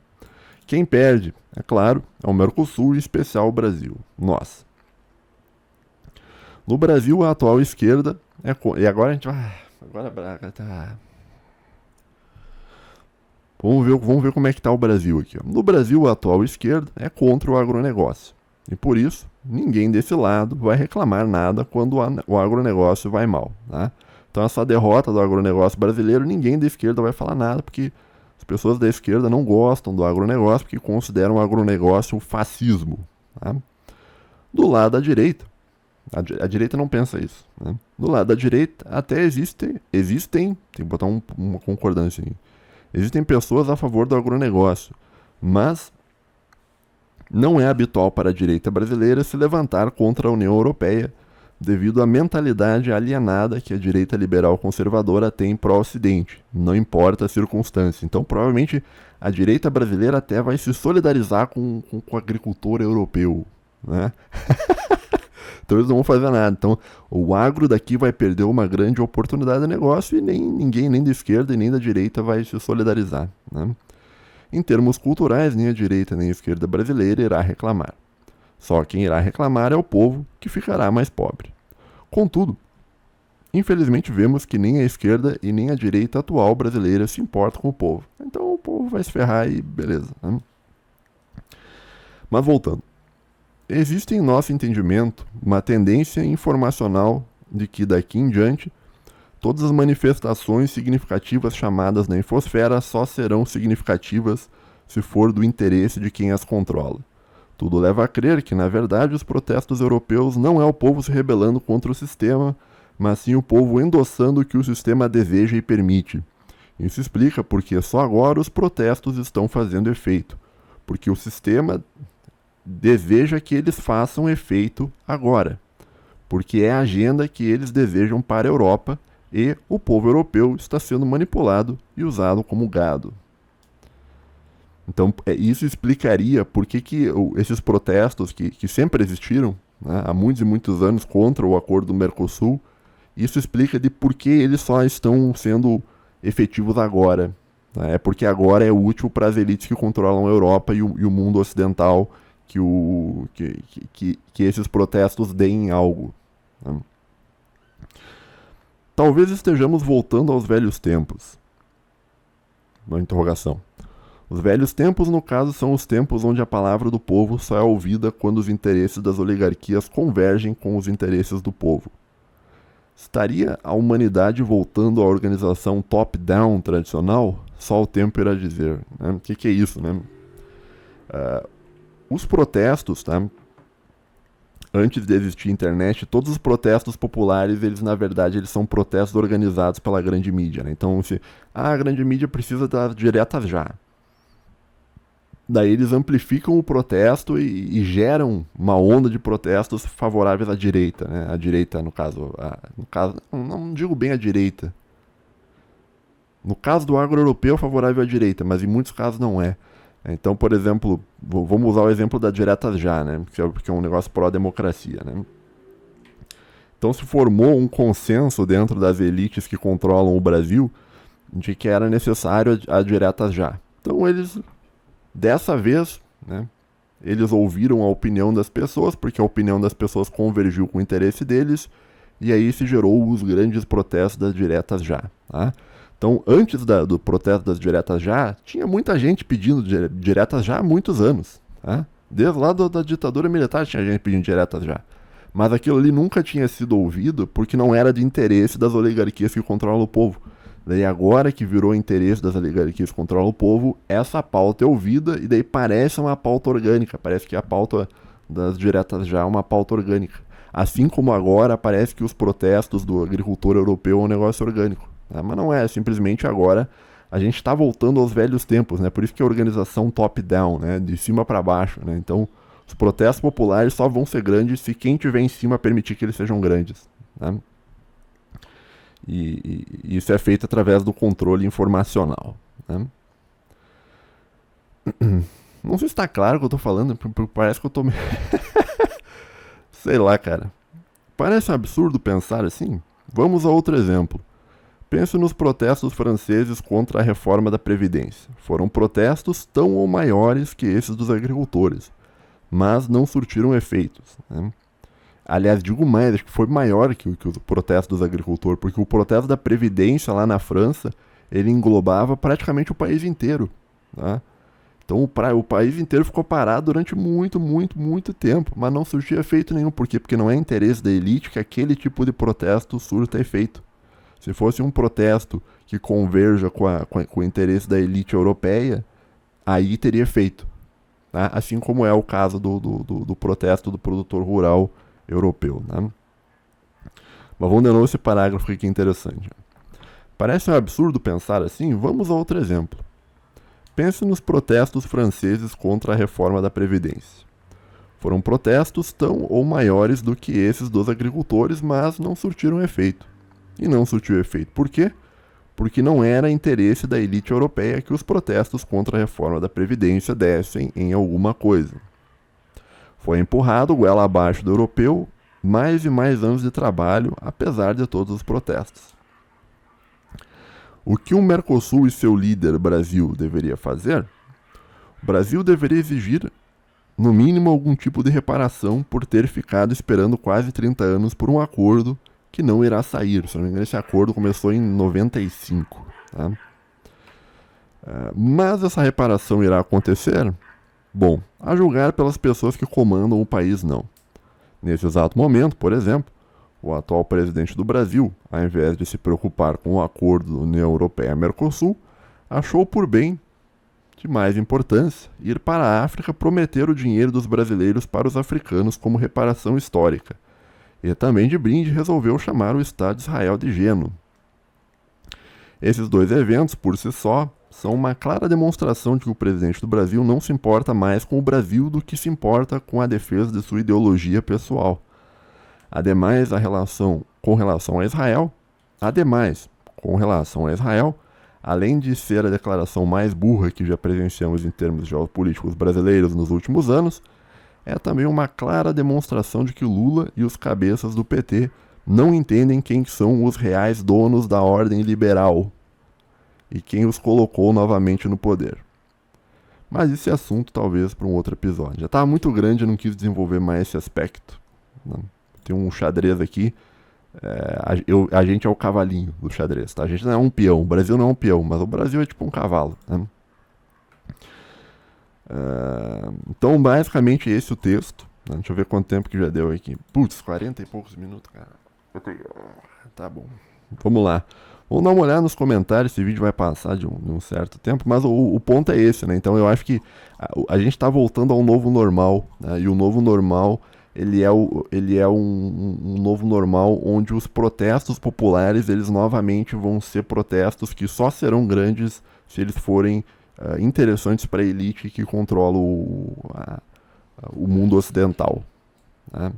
S1: Quem perde, é claro, é o Mercosul, em especial o Brasil. Nós. No Brasil, a atual esquerda e agora a gente vai... Agora a Braga tá... Vamos ver como é que tá o Brasil aqui. Ó. No Brasil, a atual esquerda é contra o agronegócio. E por isso, ninguém desse lado vai reclamar nada quando o agronegócio vai mal. Tá? Então essa derrota do agronegócio brasileiro, ninguém da esquerda vai falar nada, porque as pessoas da esquerda não gostam do agronegócio, porque consideram o agronegócio fascismo. Tá? Do lado da direita, a direita não pensa isso. Né? Do lado da direita até existem, tem que botar uma concordância aqui. Existem pessoas a favor do agronegócio, mas não é habitual para a direita brasileira se levantar contra a União Europeia devido à mentalidade alienada que a direita liberal conservadora tem pró-Ocidente, não importa a circunstância. Então, provavelmente, a direita brasileira até vai se solidarizar com o agricultor europeu. Né? Então eles não vão fazer nada. Então o agro daqui vai perder uma grande oportunidade de negócio e ninguém, nem da esquerda e nem da direita, vai se solidarizar, né? Em termos culturais, nem a direita nem a esquerda brasileira irá reclamar. Só quem irá reclamar é o povo, que ficará mais pobre. Contudo, infelizmente vemos que nem a esquerda e nem a direita atual brasileira se importam com o povo. Então o povo vai se ferrar e beleza, né? Mas voltando. Existe em nosso entendimento uma tendência informacional de que daqui em diante todas as manifestações significativas chamadas na infosfera só serão significativas se for do interesse de quem as controla. Tudo leva a crer que, na verdade, os protestos europeus não é o povo se rebelando contra o sistema, mas sim o povo endossando o que o sistema deseja e permite. Isso explica porque só agora os protestos estão fazendo efeito, porque o sistema deseja que eles façam efeito agora, porque é a agenda que eles desejam para a Europa e o povo europeu está sendo manipulado e usado como gado. Então, isso explicaria por que esses protestos que sempre existiram, né, há muitos e muitos anos contra o acordo do Mercosul, isso explica de por que eles só estão sendo efetivos agora. Né? É porque agora é útil para as elites que controlam a Europa e o mundo ocidental que esses protestos deem algo. Né? Talvez estejamos voltando aos velhos tempos. Uma interrogação. Os velhos tempos, no caso, são os tempos onde a palavra do povo só é ouvida quando os interesses das oligarquias convergem com os interesses do povo. Estaria a humanidade voltando à organização top-down tradicional? Só o tempo irá dizer. Né? O que é isso, né? Os protestos, tá? Antes de existir internet, todos os protestos populares, eles na verdade eles são protestos organizados pela grande mídia, né? Então, a grande mídia precisa das diretas já. Daí eles amplificam o protesto e geram uma onda de protestos favoráveis à direita, né? A direita, no caso, não digo bem a direita. No caso do agro europeu, favorável à direita, mas em muitos casos não é. Então, por exemplo, vamos usar o exemplo da diretas já, né? Que é um negócio pró-democracia, né? Então se formou um consenso dentro das elites que controlam o Brasil de que era necessário a diretas já. Então eles, dessa vez, né, eles ouviram a opinião das pessoas, porque a opinião das pessoas convergiu com o interesse deles, e aí se gerou os grandes protestos das diretas já, tá? Então, antes do protesto das diretas já, tinha muita gente pedindo diretas já há muitos anos. Tá? Desde lá da ditadura militar tinha gente pedindo diretas já. Mas aquilo ali nunca tinha sido ouvido porque não era de interesse das oligarquias que controlam o povo. Daí agora que virou interesse das oligarquias que controlam o povo, essa pauta é ouvida e daí parece uma pauta orgânica. Parece que a pauta das diretas já é uma pauta orgânica. Assim como agora parece que os protestos do agricultor europeu é um negócio orgânico. Mas não é, simplesmente agora a gente está voltando aos velhos tempos, né? Por isso que é a organização top-down, né? De cima para baixo, né? Então, os protestos populares só vão ser grandes se quem estiver em cima permitir que eles sejam grandes, né? E isso é feito através do controle informacional, né? Não sei se está claro o que eu estou falando, parece que eu estou... Sei lá, cara. Parece um absurdo pensar assim. Vamos a outro exemplo. Pense nos protestos franceses contra a reforma da Previdência. Foram protestos tão ou maiores que esses dos agricultores, mas não surtiram efeitos, né? Aliás, digo mais, acho que foi maior que o protesto dos agricultores, porque o protesto da Previdência lá na França, ele englobava praticamente o país inteiro, tá? Então o país inteiro ficou parado durante muito tempo, mas não surtia efeito nenhum. Por quê? Porque não é interesse da elite que aquele tipo de protesto surta efeito. Se fosse um protesto que converja com o interesse da elite europeia, aí teria efeito. Tá? Assim como é o caso do protesto do produtor rural europeu. Né? Mas vamos de novo esse parágrafo aqui que é interessante. Parece um absurdo pensar assim? Vamos a outro exemplo. Pense nos protestos franceses contra a reforma da Previdência. Foram protestos tão ou maiores do que esses dos agricultores, mas não surtiram efeito. E não surtiu efeito. Por quê? Porque não era interesse da elite europeia que os protestos contra a reforma da Previdência dessem em alguma coisa. Foi empurrado goela abaixo do europeu, mais e mais anos de trabalho, apesar de todos os protestos. O que o Mercosul e seu líder, Brasil, deveria fazer? O Brasil deveria exigir, no mínimo, algum tipo de reparação por ter ficado esperando quase 30 anos por um acordo que não irá sair. Se não me engano, esse acordo começou em 95. Tá? Mas essa reparação irá acontecer? Bom, a julgar pelas pessoas que comandam o país, não. Nesse exato momento, por exemplo, o atual presidente do Brasil, ao invés de se preocupar com o acordo da União Europeia-Mercosul, achou por bem, de mais importância, ir para a África prometer o dinheiro dos brasileiros para os africanos como reparação histórica. E também de brinde resolveu chamar o Estado de Israel de Gênio. Esses dois eventos, por si só, são uma clara demonstração de que o presidente do Brasil não se importa mais com o Brasil do que se importa com a defesa de sua ideologia pessoal. Ademais, com relação a Israel, além de ser a declaração mais burra que já presenciamos em termos geopolíticos brasileiros nos últimos anos, é também uma clara demonstração de que Lula e os cabeças do PT não entendem quem são os reais donos da ordem liberal e quem os colocou novamente no poder. Mas esse assunto talvez para um outro episódio. Já estava muito grande, eu não quis desenvolver mais esse aspecto. Tem um xadrez aqui, a gente é o cavalinho do xadrez, tá? A gente não é um peão, o Brasil não é um peão, mas o Brasil é tipo um cavalo, né? Então, basicamente, esse é o texto. Né? Deixa eu ver quanto tempo que já deu aqui. Putz, 40 e poucos minutos, cara. Tá bom. Vamos lá. Vamos dar uma olhada nos comentários. Esse vídeo vai passar de um certo tempo, mas o ponto é esse, né? Então, eu acho que a gente está voltando ao novo normal, né? E o novo normal, ele é um novo normal onde os protestos populares, eles novamente vão ser protestos que só serão grandes se eles forem interessantes para a elite que controla o mundo ocidental. Né?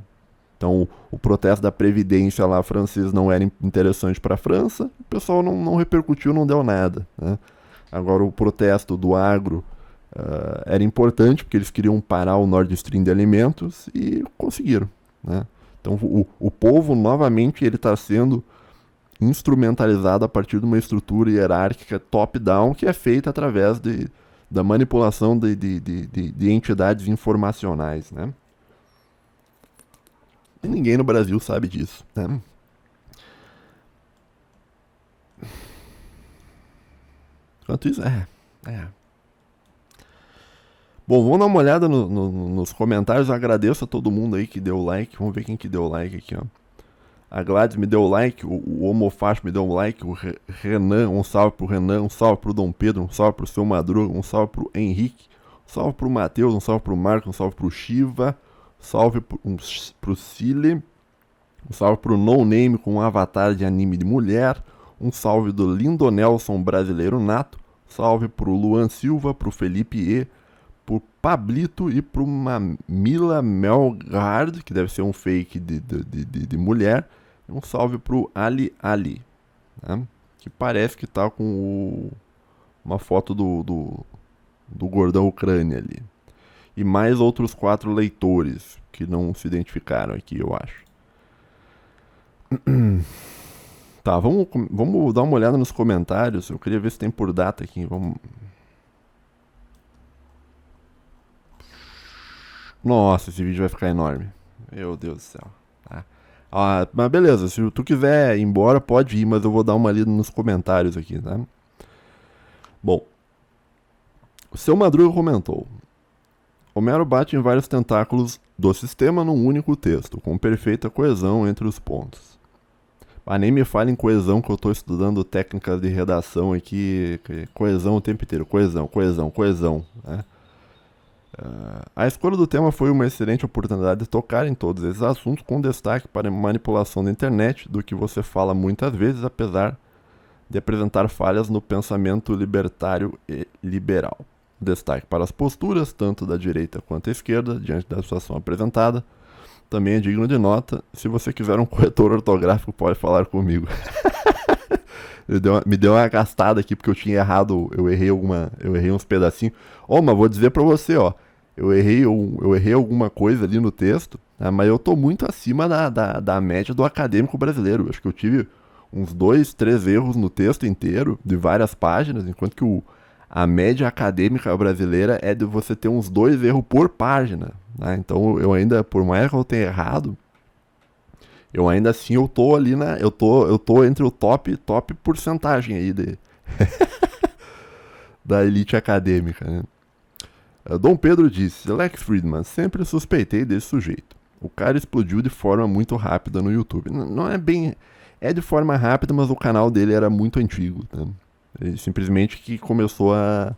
S1: Então, o protesto da Previdência lá francês não era interessante para a França, o pessoal não repercutiu, não deu nada. Né? Agora, o protesto do agro era importante, porque eles queriam parar o Nord Stream de alimentos e conseguiram. Né? Então, o povo, novamente, ele está sendo instrumentalizado a partir de uma estrutura hierárquica top-down que é feita através da manipulação de entidades informacionais, né? E ninguém no Brasil sabe disso, né? Enquanto isso, Bom, vamos dar uma olhada nos comentários. Eu agradeço a todo mundo aí que deu like. Vamos ver quem que deu like aqui, ó. A Gladys me deu like, o Homofacho me deu um like, o Renan, um salve pro Renan, um salve pro Dom Pedro, um salve pro seu Madruga, um salve pro Henrique, um salve pro Matheus, um salve pro Marco, um salve pro Shiva, salve pro Cile, um salve pro No Name com um avatar de anime de mulher, um salve do Lindo Nelson brasileiro nato, salve pro Luan Silva, pro Felipe E, pro Pablito e pro Mamila Melgard, que deve ser um fake de mulher. Um salve pro Ali, né? Que parece que tá com uma foto do gordão Ucrânia ali. E mais outros 4 leitores que não se identificaram aqui, eu acho. Tá, vamos dar uma olhada nos comentários. Eu queria ver se tem por data aqui. Vamos... Nossa, esse vídeo vai ficar enorme. Meu Deus do céu. Tá. Mas beleza, se tu quiser ir embora, pode ir, mas eu vou dar uma lida nos comentários aqui, tá? Bom, o seu Madruga comentou: Homero bate em vários tentáculos do sistema num único texto, com perfeita coesão entre os pontos. Nem me fale em coesão, que eu estou estudando técnicas de redação aqui, coesão o tempo inteiro, coesão, né? A escolha do tema foi uma excelente oportunidade de tocar em todos esses assuntos, com destaque para a manipulação da internet, do que você fala muitas vezes, apesar de apresentar falhas no pensamento libertário e liberal. Destaque para as posturas, tanto da direita quanto da esquerda, diante da situação apresentada. Também é digno de nota. Se você quiser um corretor ortográfico, pode falar comigo. Me deu uma gastada aqui, porque eu tinha errado, eu errei uns pedacinhos. Mas vou dizer pra você, ó. eu errei alguma coisa ali no texto, tá? Mas eu tô muito acima da média do acadêmico brasileiro. Acho que eu tive uns 2, 3 erros no texto inteiro, de várias páginas, enquanto que a média acadêmica brasileira é de você ter uns 2 erros por página, né? Então eu ainda, por mais que eu tenha errado, eu ainda assim eu tô ali eu tô entre o top porcentagem aí da elite acadêmica, né? Dom Pedro disse: Lex Friedman, sempre suspeitei desse sujeito. O cara explodiu de forma muito rápida no YouTube. Não é bem. É de forma rápida, mas o canal dele era muito antigo. Né? Ele simplesmente que começou a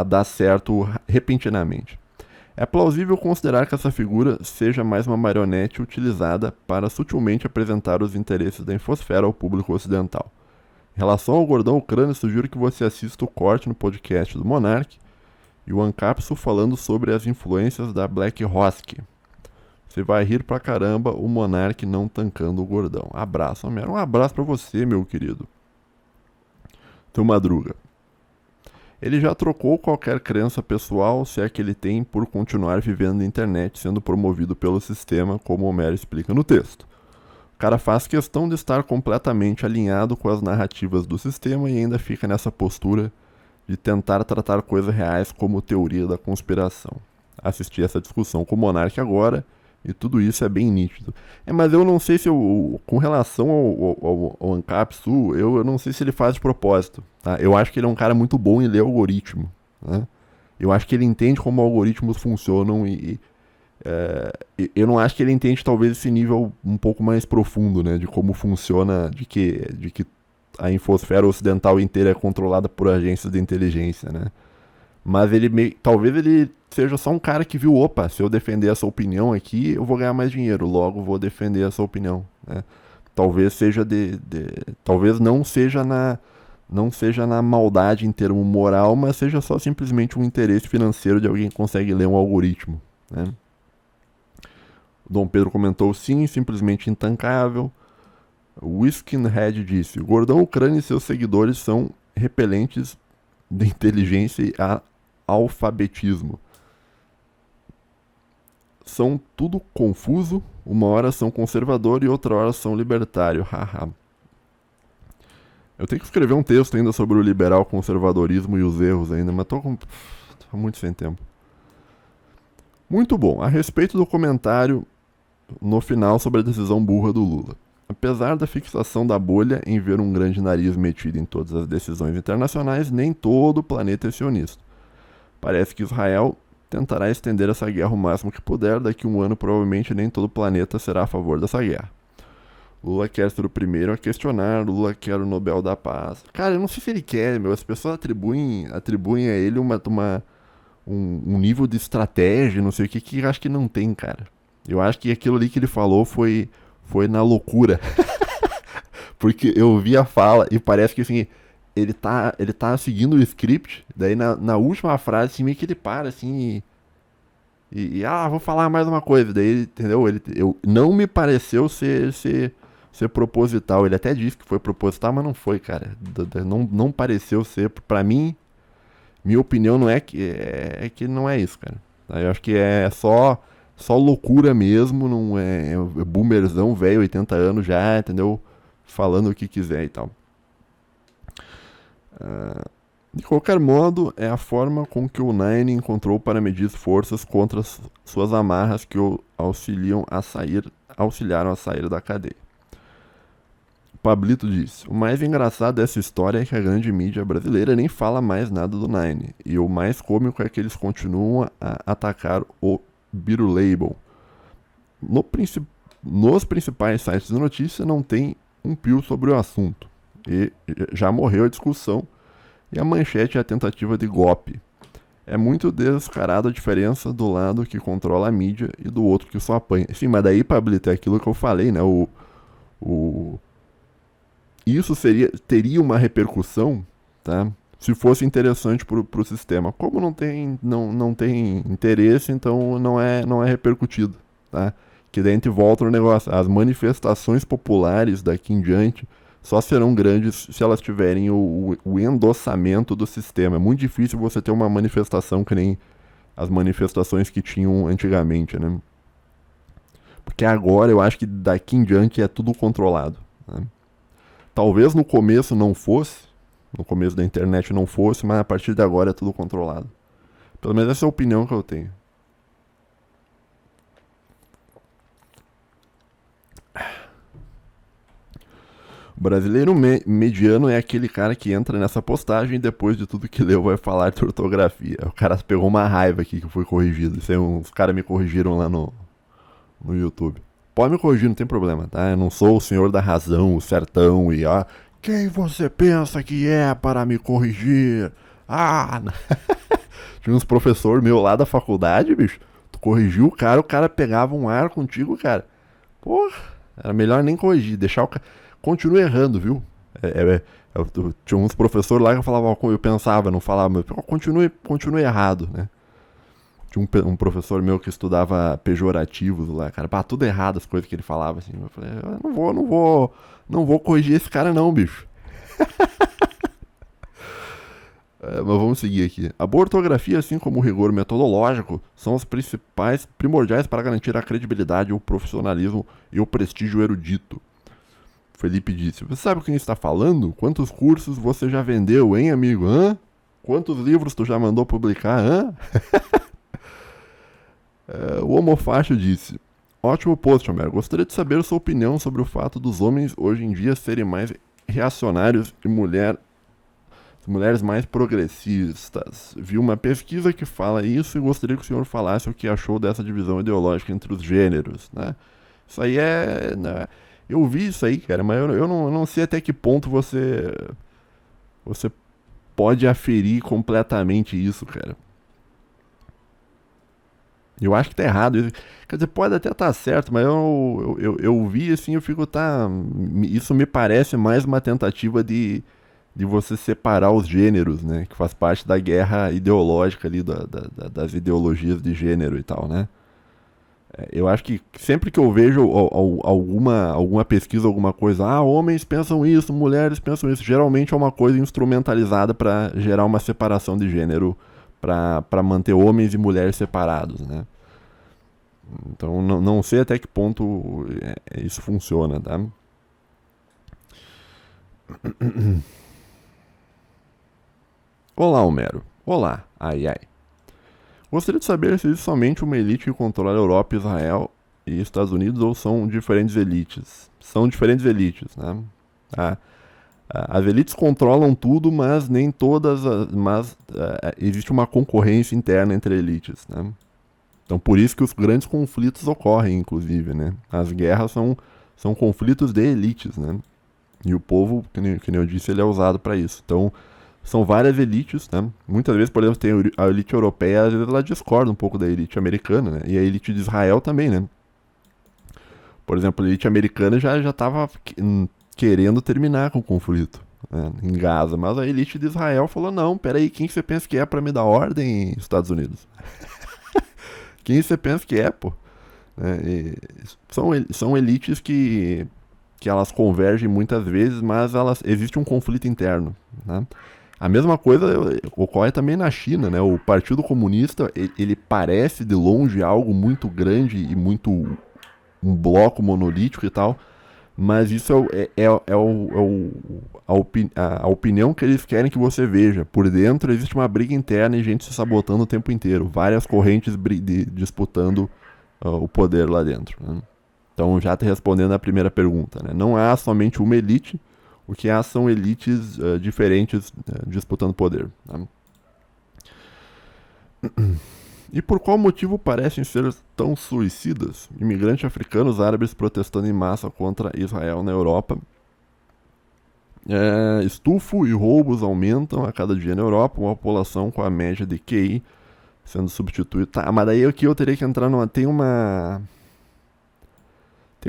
S1: dar certo repentinamente. É plausível considerar que essa figura seja mais uma marionete utilizada para sutilmente apresentar os interesses da infosfera ao público ocidental. Em relação ao gordão ucrânio, sugiro que você assista o corte no podcast do Monark e o Ancapsu falando sobre as influências da BlackRock. Você vai rir pra caramba, o Monark não tancando o gordão. Abraço, Homero. Um abraço pra você, meu querido. Teu Madruga. Ele já trocou qualquer crença pessoal, se é que ele tem, por continuar vivendo na internet, sendo promovido pelo sistema, como o Homero explica no texto. O cara faz questão de estar completamente alinhado com as narrativas do sistema e ainda fica nessa postura de tentar tratar coisas reais como teoria da conspiração. Assisti essa discussão com o Monark agora e tudo isso é bem nítido. Mas eu não sei se com relação ao Ancapsu, eu não sei se ele faz de propósito. Tá? Eu acho que ele é um cara muito bom em ler algoritmo. Né? Eu acho que ele entende como algoritmos funcionam eu não acho que ele entende talvez esse nível um pouco mais profundo, né, de como funciona, de que a infosfera ocidental inteira é controlada por agências de inteligência, né? Mas talvez ele seja só um cara que viu, opa, se eu defender essa opinião aqui, eu vou ganhar mais dinheiro, logo vou defender essa opinião, né? Talvez seja talvez não seja na maldade em termo moral, mas seja só simplesmente um interesse financeiro de alguém que consegue ler um algoritmo, né? O Dom Pedro comentou: sim, simplesmente intancável. O Skinhead disse: o gordão ucrânio e seus seguidores são repelentes de inteligência e alfabetismo. São tudo confuso, uma hora são conservador e outra hora são libertário, haha. Eu tenho que escrever um texto ainda sobre o liberal conservadorismo e os erros ainda, mas tô muito sem tempo. Muito bom. A respeito do comentário no final sobre a decisão burra do Lula. Apesar da fixação da bolha em ver um grande nariz metido em todas as decisões internacionais, nem todo o planeta é sionista. Parece que Israel tentará estender essa guerra o máximo que puder, daqui a um ano provavelmente nem todo o planeta será a favor dessa guerra. Lula quer ser o primeiro a questionar, Lula quer o Nobel da Paz. Cara, eu não sei se ele quer, as pessoas atribuem a ele um nível de estratégia, não sei o que eu acho que não tem, cara. Eu acho que aquilo ali que ele falou foi na loucura. Porque eu ouvi a fala e parece que assim, ele tá seguindo o script, daí na última frase assim, meio que ele para assim vou falar mais uma coisa, daí, entendeu? Não me pareceu ser proposital. Ele até disse que foi proposital, mas não foi, cara. Não pareceu ser. Pra mim, minha opinião não é que não é isso, cara. Eu acho que é só loucura mesmo, não é boomerzão, velho, 80 anos já, entendeu? Falando o que quiser e tal. De qualquer modo, é a forma com que o Nine encontrou para medir forças contra suas amarras que o auxiliaram a sair da cadeia. Pablito disse: o mais engraçado dessa história é que a grande mídia brasileira nem fala mais nada do Nine. E o mais cômico é que eles continuam a atacar o Birulabel. Nos principais sites de notícia não tem um pio sobre o assunto. E já morreu a discussão. E a manchete é a tentativa de golpe. É muito descarada a diferença do lado que controla a mídia e do outro que só apanha. Sim, mas daí, Pablito, é aquilo que eu falei, né? Isso teria uma repercussão, tá? Se fosse interessante pro sistema. Como não tem interesse, então não é repercutido, tá? Que daí a gente volta no negócio. As manifestações populares daqui em diante só serão grandes se elas tiverem o endossamento do sistema. É muito difícil você ter uma manifestação que nem as manifestações que tinham antigamente, né? Porque agora eu acho que daqui em diante é tudo controlado, né? Talvez no começo não fosse, no começo da internet não fosse, mas a partir de agora é tudo controlado. Pelo menos essa é a opinião que eu tenho. O brasileiro mediano é aquele cara que entra nessa postagem e depois de tudo que leu vai falar de ortografia. O cara pegou uma raiva aqui que eu fui corrigido. Isso aí, uns caras me corrigiram lá no YouTube. Pode me corrigir, não tem problema, tá? Eu não sou o senhor da razão, o certão e quem você pensa que é para me corrigir? Tinha uns professor meu lá da faculdade, bicho. Tu corrigiu o cara pegava um ar contigo, cara. Porra, era melhor nem corrigir, deixar o cara. Continua errando, viu? Tinha uns professores lá que eu falava, eu pensava, não falava, mas continue errado, né? Tinha um professor meu que estudava pejorativos lá, cara, tudo errado as coisas que ele falava, assim. Eu falei, não vou corrigir esse cara não, bicho. Mas vamos seguir aqui. A boa ortografia, assim como o rigor metodológico, são os primordiais para garantir a credibilidade, o profissionalismo e o prestígio erudito. Felipe disse, você sabe o que a gente está falando? Quantos cursos você já vendeu, hein, amigo? Hã? Quantos livros tu já mandou publicar, hã? O Homofacho disse, ótimo post, Homero. Gostaria de saber sua opinião sobre o fato dos homens hoje em dia serem mais reacionários e mulheres mais progressistas. Vi uma pesquisa que fala isso e gostaria que o senhor falasse o que achou dessa divisão ideológica entre os gêneros, né? Isso aí né? Eu vi isso aí, cara, mas eu não sei até que ponto você pode aferir completamente isso, cara. Eu acho que tá errado. Quer dizer, pode até estar certo, mas eu vi assim, eu fico, isso me parece mais uma tentativa de você separar os gêneros, né? Que faz parte da guerra ideológica ali, das ideologias de gênero e tal, né? Eu acho que sempre que eu vejo alguma pesquisa, alguma coisa, homens pensam isso, mulheres pensam isso, geralmente é uma coisa instrumentalizada para gerar uma separação de gênero, para manter homens e mulheres separados, né? Então não sei até que ponto isso funciona, tá? Olá, Homero. Olá. Ai, ai. Gostaria de saber se existe somente uma elite que controla a Europa, Israel e Estados Unidos ou são diferentes elites? São diferentes elites, né? As elites controlam tudo, mas nem todas, existe uma concorrência interna entre elites, né? Então por isso que os grandes conflitos ocorrem, inclusive, né? As guerras são conflitos de elites, né? E o povo, que nem eu disse, ele é usado para isso. Então são várias elites, né? Muitas vezes, por exemplo, tem a elite europeia, às vezes ela discorda um pouco da elite americana, né? E a elite de Israel também, né? Por exemplo, a elite americana já estava querendo terminar com o conflito, né, em Gaza, mas a elite de Israel falou, não, peraí, quem você pensa que é para me dar ordem, Estados Unidos? Quem você pensa que é, pô? São elites que elas convergem muitas vezes, mas existe um conflito interno, né? A mesma coisa ocorre também na China, né? O Partido Comunista, ele parece de longe algo muito grande e muito um bloco monolítico e tal, mas isso a opinião que eles querem que você veja. Por dentro existe uma briga interna e gente se sabotando o tempo inteiro, várias correntes disputando o poder lá dentro, né? Então, já te respondendo a primeira pergunta, né? Não há somente uma elite, o que há são elites diferentes disputando poder, né? E por qual motivo parecem ser tão suicidas? Imigrantes africanos árabes protestando em massa contra Israel na Europa. Estupro e roubos aumentam a cada dia na Europa, uma população com a média de QI sendo substituída. Tá, mas daí aqui eu teria que entrar numa... Tem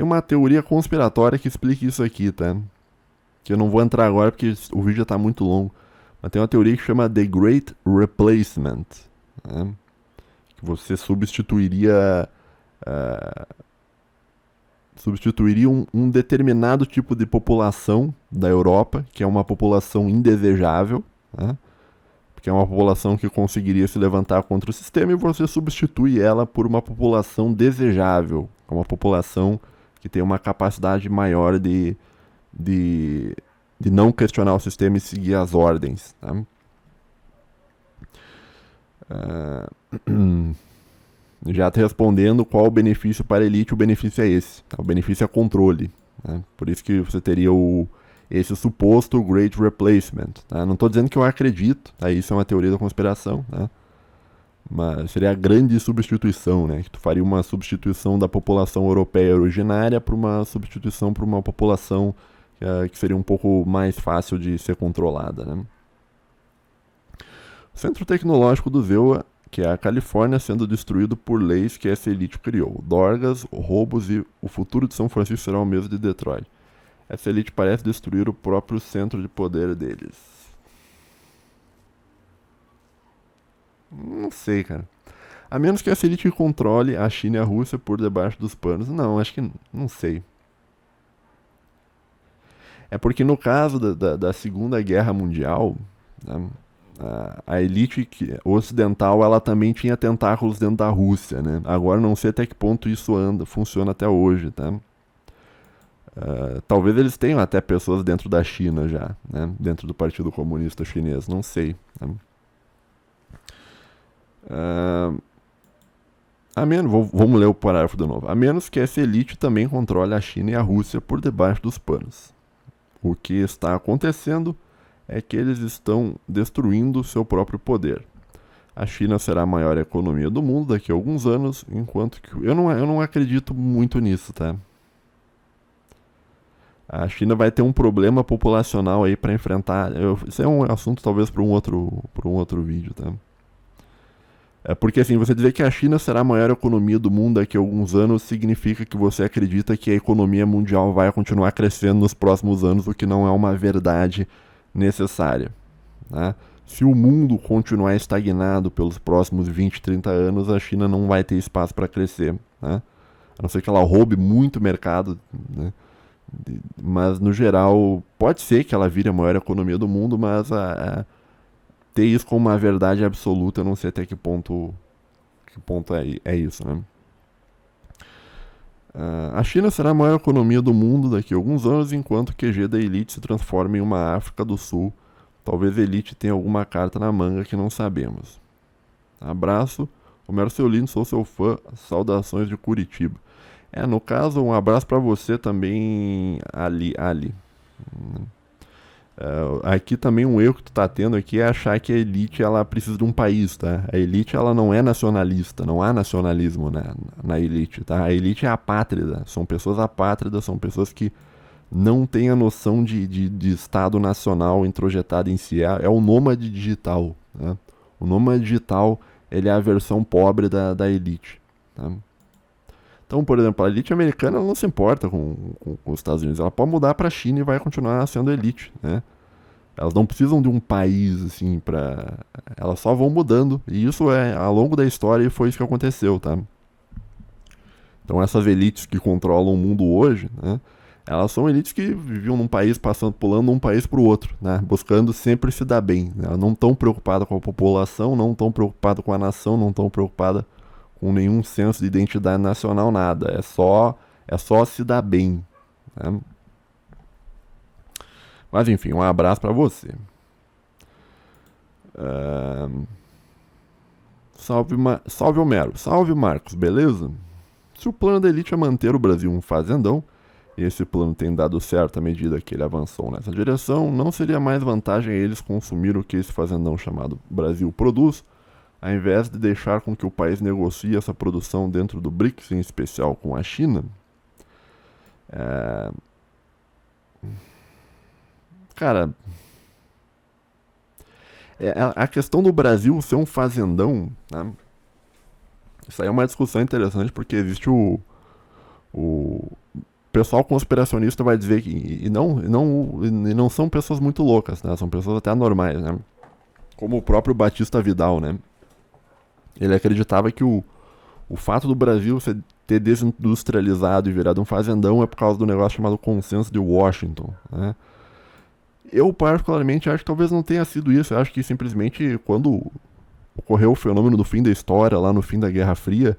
S1: uma teoria conspiratória que explica isso aqui, tá? Que eu não vou entrar agora porque o vídeo já tá muito longo. Mas tem uma teoria que chama The Great Replacement, né? Que você substituiria um determinado tipo de população da Europa, que é uma população indesejável, né? porque é uma população que conseguiria se levantar contra o sistema e você substitui ela por uma população desejável, uma população que tem uma capacidade maior de, de não questionar o sistema e seguir as ordens. Tá? Já te respondendo qual o benefício para a elite, o benefício é esse. Tá? O benefício é controle. Né? Por isso que você teria esse suposto Great Replacement. Tá? Não estou dizendo que eu acredito, tá? Isso é uma teoria da conspiração. Tá? Mas seria a grande substituição, né? Que tu faria uma substituição da população europeia originária para uma substituição para uma população que seria um pouco mais fácil de ser controlada. Né? O Centro Tecnológico do ZEUA, que é a Califórnia, sendo destruído por leis que essa elite criou. Dorgas, roubos e o futuro de São Francisco será o mesmo de Detroit. Essa elite parece destruir o próprio centro de poder deles. Não sei, cara. A menos que essa elite controle a China e a Rússia por debaixo dos panos. Não, acho que... Não sei. É porque no caso da Segunda Guerra Mundial, né, a elite ocidental ela também tinha tentáculos dentro da Rússia, né? Agora não sei até que ponto isso funciona até hoje, tá? Talvez eles tenham até pessoas dentro da China já, né? Dentro do Partido Comunista Chinês, não sei. Né? Vamos ler o parágrafo de novo. A menos que essa elite também controle a China e a Rússia por debaixo dos panos. O que está acontecendo é que eles estão destruindo seu próprio poder. A China será a maior economia do mundo daqui a alguns anos, enquanto que... Eu não acredito muito nisso, tá? A China vai ter um problema populacional aí para enfrentar. Isso é um assunto talvez para um outro vídeo, tá? Porque assim, você dizer que a China será a maior economia do mundo daqui a alguns anos significa que você acredita que a economia mundial vai continuar crescendo nos próximos anos, o que não é uma verdade necessária. Né? Se o mundo continuar estagnado pelos próximos 20, 30 anos, a China não vai ter espaço para crescer. Né? A não ser que ela roube muito mercado. Né? Mas, no geral, pode ser que ela vire a maior economia do mundo, mas ter isso como uma verdade absoluta, eu não sei até que ponto é isso, né? A China será a maior economia do mundo daqui a alguns anos, enquanto o QG da elite se transforma em uma África do Sul. Talvez a elite tenha alguma carta na manga que não sabemos. Abraço, Romero Seulino, sou seu fã, saudações de Curitiba. No caso, um abraço pra você também, Ali. Aqui também um erro que tu tá tendo aqui é achar que a elite ela precisa de um país, tá? A elite ela não é nacionalista, não há nacionalismo na elite, tá? A elite é apátrida, são pessoas apátridas, são pessoas que não têm a noção de Estado nacional introjetado em si, é o nômade digital, né? O nômade digital, ele é a versão pobre da elite, tá? Então, por exemplo, a elite americana ela não se importa com os Estados Unidos. Ela pode mudar para a China e vai continuar sendo elite, né? Elas não precisam de um país, assim, para... Elas só vão mudando. E isso ao longo da história, foi isso que aconteceu, tá? Então, essas elites que controlam o mundo hoje, né? Elas são elites que viviam num país, pulando de um país para o outro, né? Buscando sempre se dar bem. Elas não estão preocupadas com a população, não estão preocupadas com a nação, não estão preocupadas com nenhum senso de identidade nacional, nada. É só se dar bem. Né? Mas enfim, um abraço pra você. Salve Homero. Salve Marcos, beleza? Se o plano da elite é manter o Brasil um fazendão, e esse plano tem dado certo à medida que ele avançou nessa direção, não seria mais vantagem a eles consumir o que esse fazendão chamado Brasil produz, ao invés de deixar com que o país negocie essa produção dentro do BRICS, em especial com a China? Cara, a questão do Brasil ser um fazendão, né? Isso aí é uma discussão interessante, porque existe o pessoal conspiracionista vai dizer que e não são pessoas muito loucas, né? São pessoas até normais, né? Como o próprio Batista Vidal, né? Ele acreditava que o fato do Brasil ter desindustrializado e virado um fazendão é por causa do negócio chamado Consenso de Washington, né? Eu particularmente acho que talvez não tenha sido isso. Eu acho que simplesmente quando ocorreu o fenômeno do fim da história, lá no fim da Guerra Fria,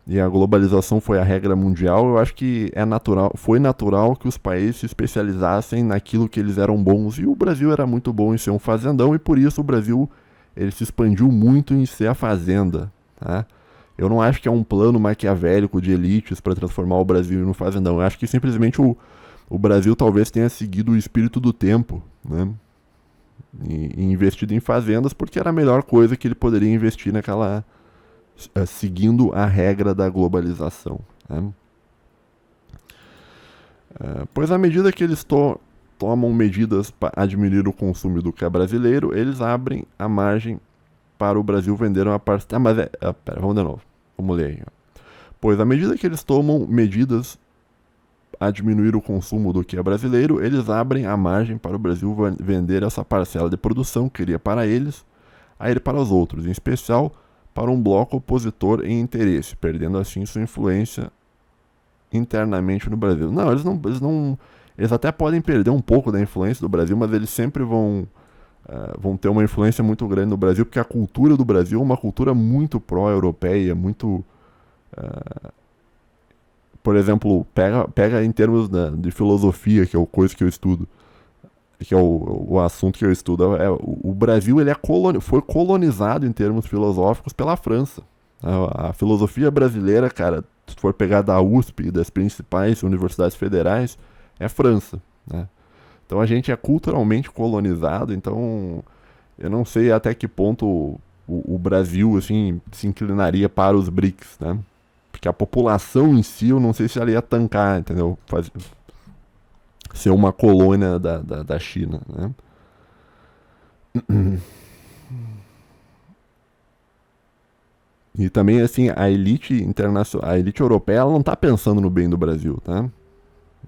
S1: e a globalização foi a regra mundial, eu acho que foi natural que os países se especializassem naquilo que eles eram bons. E o Brasil era muito bom em ser um fazendão, e por isso o Brasil ele se expandiu muito em ser a fazenda. Tá? Eu não acho que é um plano maquiavélico de elites para transformar o Brasil em um fazendão. Eu acho que simplesmente o Brasil talvez tenha seguido o espírito do tempo, né? E investido em fazendas porque era a melhor coisa que ele poderia investir naquela, seguindo a regra da globalização, né? Pois à medida que eles tomam medidas para diminuir o consumo do que é brasileiro, eles abrem a margem para o Brasil vender uma parcela. Pera, vamos de novo. Vamos ler aí. Pois à medida que eles tomam medidas a diminuir o consumo do que é brasileiro, eles abrem a margem para o Brasil vender essa parcela de produção que queria para eles, a ele para os outros, em especial para um bloco opositor em interesse, perdendo assim sua influência internamente no Brasil. Não, eles até podem perder um pouco da influência do Brasil, mas eles sempre vão ter uma influência muito grande no Brasil, porque a cultura do Brasil é uma cultura muito pró-europeia, muito... por exemplo, pega em termos de filosofia, que é a coisa que eu estudo, que é o assunto que eu estudo. O Brasil ele foi colonizado em termos filosóficos pela França. A filosofia brasileira, cara, se for pegar da USP e das principais universidades federais, é França, né? Então a gente é culturalmente colonizado, então eu não sei até que ponto o Brasil assim, se inclinaria para os BRICS, né? Porque a população em si, eu não sei se ela ia tancar, entendeu? Ser uma colônia da China, né? E também, assim, a elite internacional, a elite europeia, ela não está pensando no bem do Brasil, tá?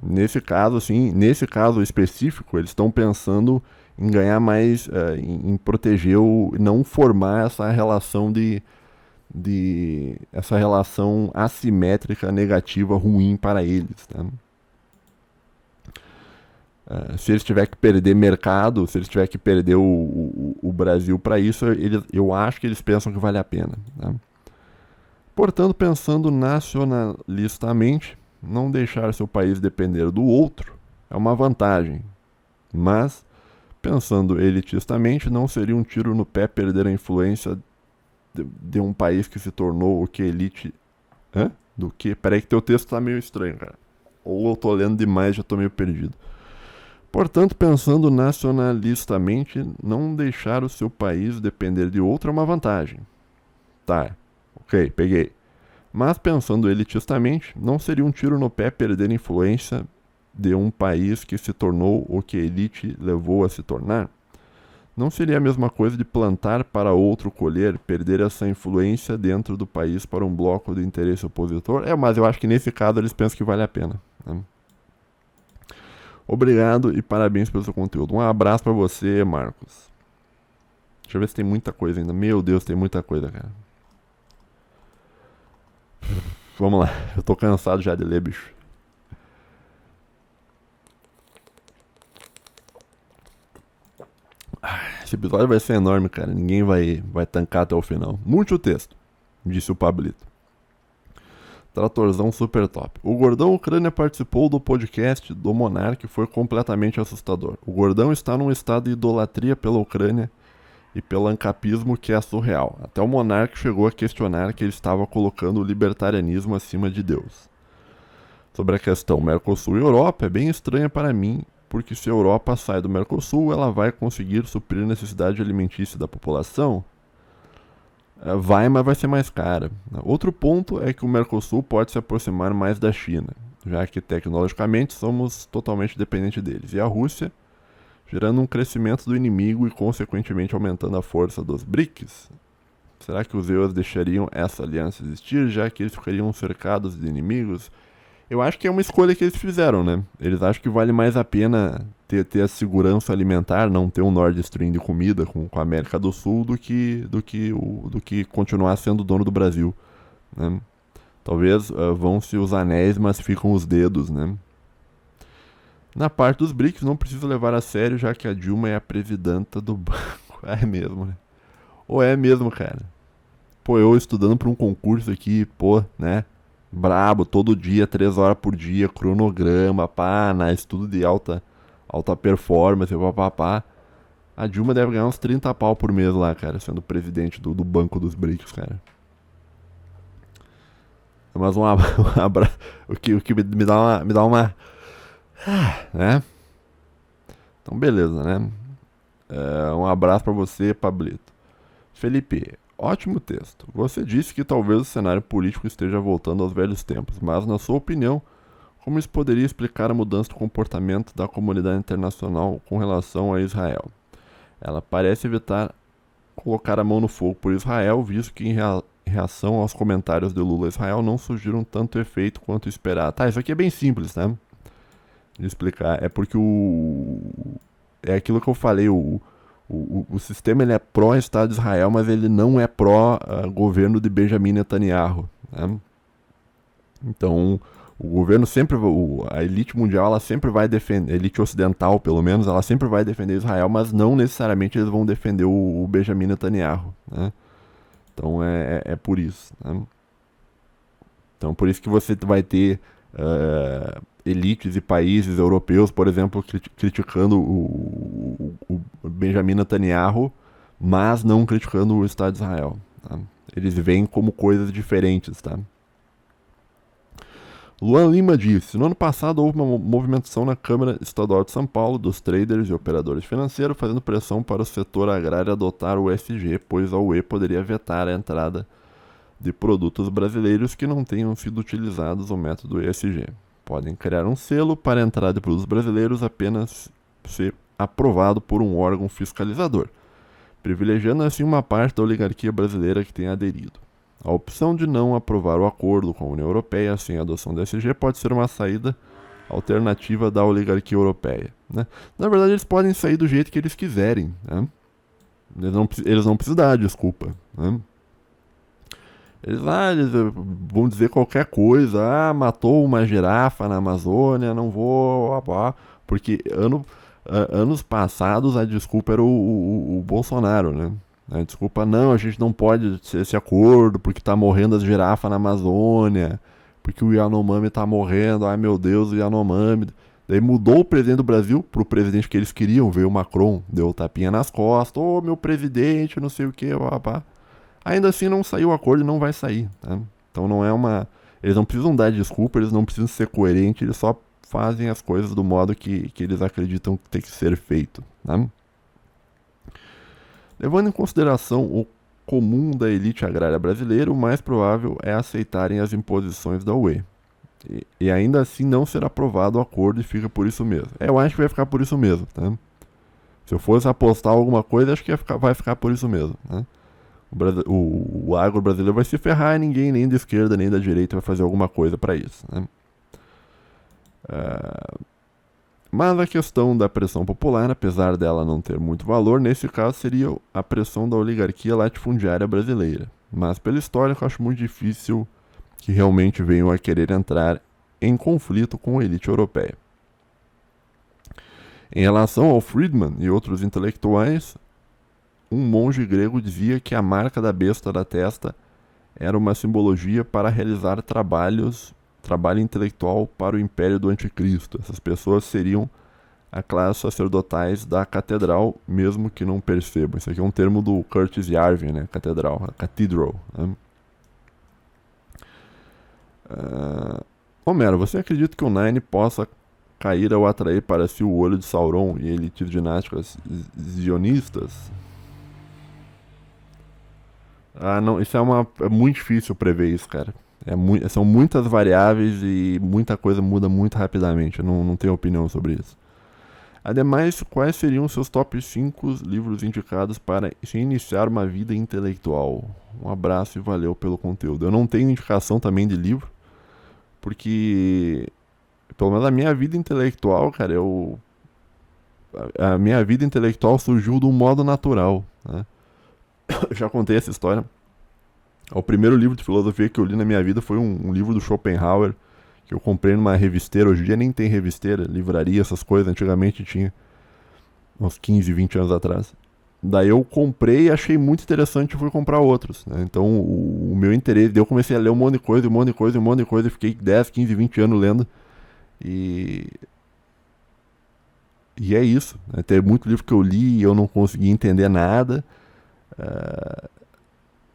S1: Nesse caso, assim, nesse caso específico, eles estão pensando em ganhar mais, em proteger não formar essa relação essa relação assimétrica, negativa, ruim para eles, tá? Se eles tiverem que perder mercado, se eles tiverem que perder o Brasil para isso, eu acho que eles pensam que vale a pena, tá? Portanto, pensando nacionalistamente, não deixar seu país depender do outro é uma vantagem, mas, pensando elitistamente, não seria um tiro no pé perder a influência de um país que se tornou o que elite... Hã? Do que? Peraí que teu texto tá meio estranho, cara. Ou eu tô lendo demais e já tô meio perdido. Portanto, pensando nacionalistamente, não deixar o seu país depender de outro é uma vantagem. Tá, ok, peguei. Mas pensando elitistamente, não seria um tiro no pé perder influência de um país que se tornou o que a elite levou a se tornar? Não seria a mesma coisa de plantar para outro colher, perder essa influência dentro do país para um bloco de interesse opositor? Mas eu acho que nesse caso eles pensam que vale a pena, né? Obrigado e parabéns pelo seu conteúdo. Um abraço pra você, Marcos. Deixa eu ver se tem muita coisa ainda. Meu Deus, tem muita coisa, cara. Vamos lá. Eu tô cansado já de ler, bicho. Esse episódio vai ser enorme, cara. Ninguém vai tancar até o final. Mude o texto, disse o Pablito. Tratorzão super top. O Gordão Ucrânia participou do podcast do Monark e foi completamente assustador. O Gordão está num estado de idolatria pela Ucrânia e pelo ancapismo que é surreal. Até o Monark chegou a questionar que ele estava colocando o libertarianismo acima de Deus. Sobre a questão Mercosul e Europa, é bem estranha para mim, porque se a Europa sai do Mercosul, ela vai conseguir suprir a necessidade alimentícia da população? Vai, mas vai ser mais cara. Outro ponto é que o Mercosul pode se aproximar mais da China, já que tecnologicamente somos totalmente dependentes deles. E a Rússia, gerando um crescimento do inimigo e consequentemente aumentando a força dos BRICS. Será que os EUs deixariam essa aliança existir, já que eles ficariam cercados de inimigos? Eu acho que é uma escolha que eles fizeram, né? Eles acham que vale mais a pena ter a segurança alimentar, não ter um Nord Stream de comida com a América do Sul do que continuar sendo dono do Brasil, né? Talv-se vão-se os anéis, mas ficam os dedos, né? Na parte dos BRICS, não precisa levar a sério, já que a Dilma é a presidenta do banco. É mesmo, né? Ou é mesmo, cara? Pô, eu estudando pra um concurso aqui, pô, né? Brabo, todo dia, 3 horas por dia, cronograma, pá, na estudo de alta performance, papapá. A Dilma deve ganhar uns 30 pau por mês lá, cara, sendo presidente do Banco dos BRICS, cara. Mas um abraço. O que me dá uma. Né? Então, beleza, né? Um abraço pra você, Pablito. Felipe, ótimo texto. Você disse que talvez o cenário político esteja voltando aos velhos tempos, mas, na sua opinião, como isso poderia explicar a mudança do comportamento da comunidade internacional com relação a Israel? Ela parece evitar colocar a mão no fogo por Israel, visto que, em reação aos comentários de Lula a Israel, não surgiram tanto efeito quanto esperado. Tá, isso aqui é bem simples, né? De explicar. É porque é aquilo que eu falei, o sistema ele é pró-Estado de Israel, mas ele não é pró-governo de Benjamin Netanyahu, né? Então, o governo sempre, a elite mundial, ela sempre vai defender, a elite ocidental, pelo menos, ela sempre vai defender Israel, mas não necessariamente eles vão defender o Benjamin Netanyahu, né? Então, é por isso, né? Então, por isso que você vai ter elites e países europeus, por exemplo, criticando o Benjamin Netanyahu, mas não criticando o Estado de Israel, tá? Eles veem como coisas diferentes, tá? Luan Lima disse: no ano passado houve uma movimentação na Câmara Estadual de São Paulo dos traders e operadores financeiros fazendo pressão para o setor agrário adotar o ESG, pois a UE poderia vetar a entrada de produtos brasileiros que não tenham sido utilizados no método ESG. Podem criar um selo para a entrada de produtos brasileiros apenas ser aprovado por um órgão fiscalizador, privilegiando assim uma parte da oligarquia brasileira que tem aderido. A opção de não aprovar o acordo com a União Europeia sem a adoção do ESG pode ser uma saída alternativa da oligarquia europeia, né? Na verdade, eles podem sair do jeito que eles quiserem, né? Eles não precisam dar desculpa, né? Eles vão dizer qualquer coisa. Matou uma girafa na Amazônia, não vou. Porque anos passados a desculpa era o Bolsonaro, né? A desculpa, não, a gente não pode ter esse acordo porque tá morrendo as girafas na Amazônia, porque o Yanomami tá morrendo, ai meu Deus, o Yanomami. Daí mudou o presidente do Brasil pro presidente que eles queriam, veio o Macron, deu tapinha nas costas, meu presidente, não sei o que, papá. Ainda assim não saiu o acordo e não vai sair, tá? Então não é uma... Eles não precisam dar desculpa, eles não precisam ser coerentes, eles só fazem as coisas do modo que eles acreditam que tem que ser feito, tá? Levando em consideração o comum da elite agrária brasileira, o mais provável é aceitarem as imposições da UE. E ainda assim não será aprovado o acordo e fica por isso mesmo. Eu acho que vai ficar por isso mesmo, tá? Se eu fosse apostar alguma coisa, acho que vai ficar por isso mesmo, né? O agro brasileiro vai se ferrar e ninguém, nem da esquerda nem da direita, vai fazer alguma coisa para isso, né? Mas a questão da pressão popular, apesar dela não ter muito valor, nesse caso seria a pressão da oligarquia latifundiária brasileira. Mas pela história eu acho muito difícil que realmente venham a querer entrar em conflito com a elite europeia. Em relação ao Friedman e outros intelectuais, um monge grego dizia que a marca da besta da testa era uma simbologia para realizar trabalho intelectual para o império do anticristo. Essas pessoas seriam a classe sacerdotais da catedral, mesmo que não percebam. Isso aqui é um termo do Curtis Yarvin, né? Catedral, a cathedral, né? Homero, você acredita que o Nine possa cair ao atrair para si o olho de Sauron e elites dinásticas zionistas? Não, isso é muito difícil prever isso, cara. São muitas variáveis e muita coisa muda muito rapidamente. Eu não tenho opinião sobre isso. Ademais, quais seriam seus top 5 livros indicados para se iniciar uma vida intelectual? Um abraço e valeu pelo conteúdo. Eu não tenho indicação também de livro, porque pelo menos a minha vida intelectual, cara, a minha vida intelectual surgiu de um modo natural, né? Eu já contei essa história. O primeiro livro de filosofia que eu li na minha vida foi um livro do Schopenhauer, que eu comprei numa revisteira. Hoje em dia nem tem revisteira, livraria, essas coisas. Antigamente tinha, uns 15, 20 anos atrás. Daí eu comprei e achei muito interessante e fui comprar outros, né? Então o meu interesse, daí eu comecei a ler um monte de coisa, um monte de coisa, um monte de coisa, e fiquei 10, 15, 20 anos lendo. E é isso, né? Tem muito livro que eu li e eu não consegui entender nada.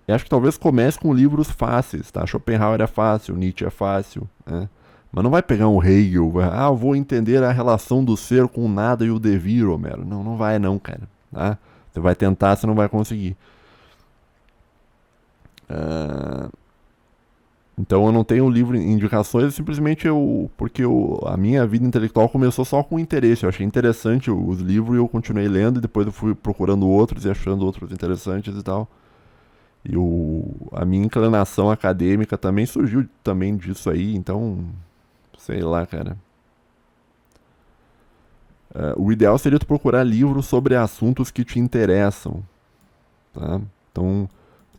S1: Eu acho que talvez comece com livros fáceis, tá? Schopenhauer é fácil, Nietzsche é fácil, né? Mas não vai pegar um Hegel, eu vou entender a relação do ser com o nada e o devir, Homero. Não, não vai não, cara, tá? Você vai tentar, você não vai conseguir. Então eu não tenho livro indicações, simplesmente porque a minha vida intelectual começou só com interesse. Eu achei interessante os livros e eu continuei lendo, e depois eu fui procurando outros e achando outros interessantes e tal. E a minha inclinação acadêmica também surgiu também disso aí, então, sei lá, cara. O ideal seria tu procurar livros sobre assuntos que te interessam, tá? Então,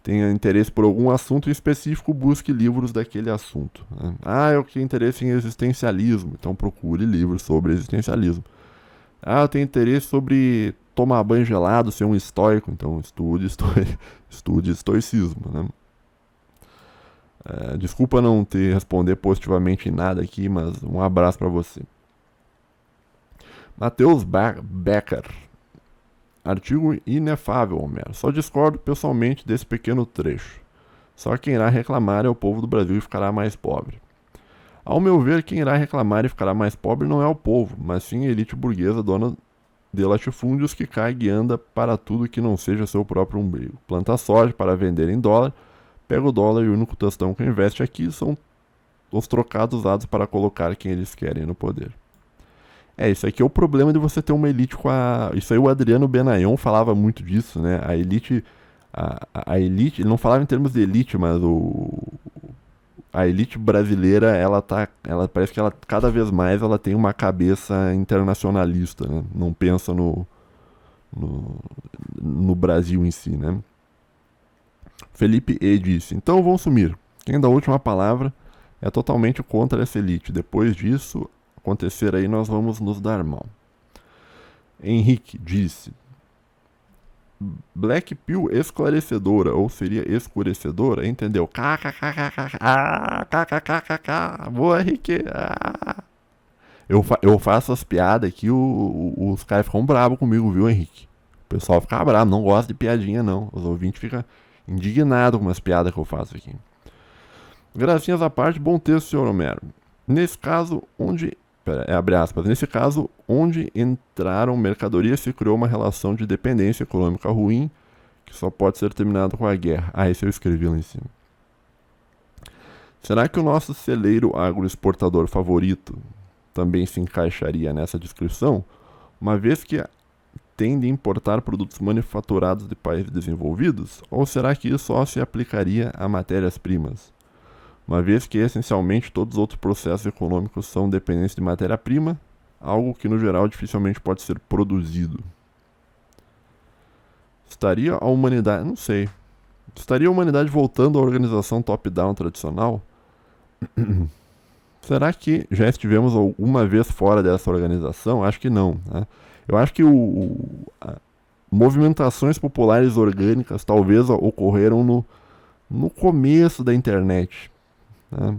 S1: tenha interesse por algum assunto em específico, busque livros daquele assunto, né? Eu tenho interesse em existencialismo, então procure livros sobre existencialismo. Eu tenho interesse sobre tomar banho gelado, ser um estoico, então estude estoicismo, né? Desculpa não te responder positivamente em nada aqui, mas um abraço para você. Matheus Becker. Artigo inefável, Homero. Só discordo pessoalmente desse pequeno trecho. Só quem irá reclamar é o povo do Brasil e ficará mais pobre. Ao meu ver, quem irá reclamar e ficará mais pobre não é o povo, mas sim a elite burguesa dona de latifúndios que caga e anda para tudo que não seja seu próprio umbigo. Planta soja para vender em dólar, pega o dólar e o único tostão que investe aqui são os trocados usados para colocar quem eles querem no poder. Isso aqui é o problema de você ter uma elite com a... Isso aí o Adriano Benayon falava muito disso, né? A elite... A elite... Ele não falava em termos de elite, mas a elite brasileira, ela parece que ela, cada vez mais, ela tem uma cabeça internacionalista, né? Não pensa no Brasil em si, né? Felipe E. disse, então vão sumir. Quem dá a última palavra é totalmente contra essa elite. Depois disso acontecer aí, nós vamos nos dar mal. Henrique disse, Black Pill esclarecedora, ou seria escurecedora, entendeu? Boa, Henrique. Eu faço as piadas aqui, os caras ficam bravos comigo, viu, Henrique? O pessoal fica bravo, não gosta de piadinha, não. Os ouvintes ficam indignados com as piadas que eu faço aqui. Gracinhas à parte, bom texto, senhor Homero. Nesse caso, abre aspas, nesse caso, onde entraram mercadorias, se criou uma relação de dependência econômica ruim, que só pode ser terminada com a guerra. Esse eu escrevi lá em cima. Será que o nosso celeiro agroexportador favorito também se encaixaria nessa descrição, uma vez que tende a importar produtos manufaturados de países desenvolvidos? Ou será que isso só se aplicaria a matérias-primas? Uma vez que essencialmente todos os outros processos econômicos são dependentes de matéria-prima, algo que no geral dificilmente pode ser produzido. Estaria a humanidade... não sei. Estaria a humanidade voltando à organização top-down tradicional? Será que já estivemos alguma vez fora dessa organização? Acho que não, né? Eu acho que movimentações populares orgânicas talvez ocorreram no começo da internet, né?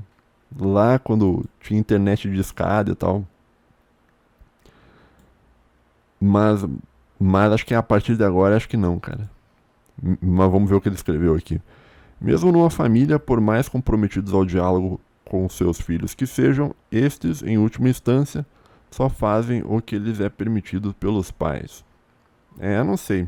S1: Lá quando tinha internet de escada e tal. Mas acho que a partir de agora, acho que não, cara. Mas vamos ver o que ele escreveu aqui. Mesmo numa família, por mais comprometidos ao diálogo com seus filhos que sejam, estes, em última instância, só fazem o que lhes é permitido pelos pais. Não sei.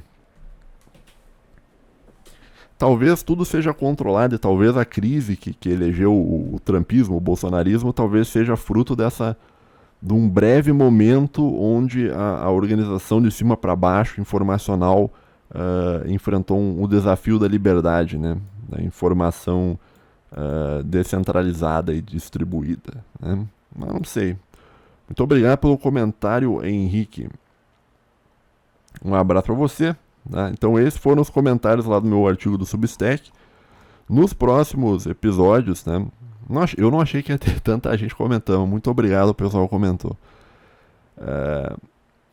S1: Talvez tudo seja controlado e talvez a crise que elegeu o trumpismo, o bolsonarismo, talvez seja fruto de um breve momento onde a organização de cima para baixo, informacional, enfrentou o desafio da liberdade, né? Da informação descentralizada e distribuída, né? Mas não sei. Muito obrigado pelo comentário, Henrique. Um abraço para você. Tá? Então esses foram os comentários lá do meu artigo do Substack. Nos próximos episódios, né, Eu não achei que ia ter tanta gente comentando. Muito obrigado, o pessoal comentou.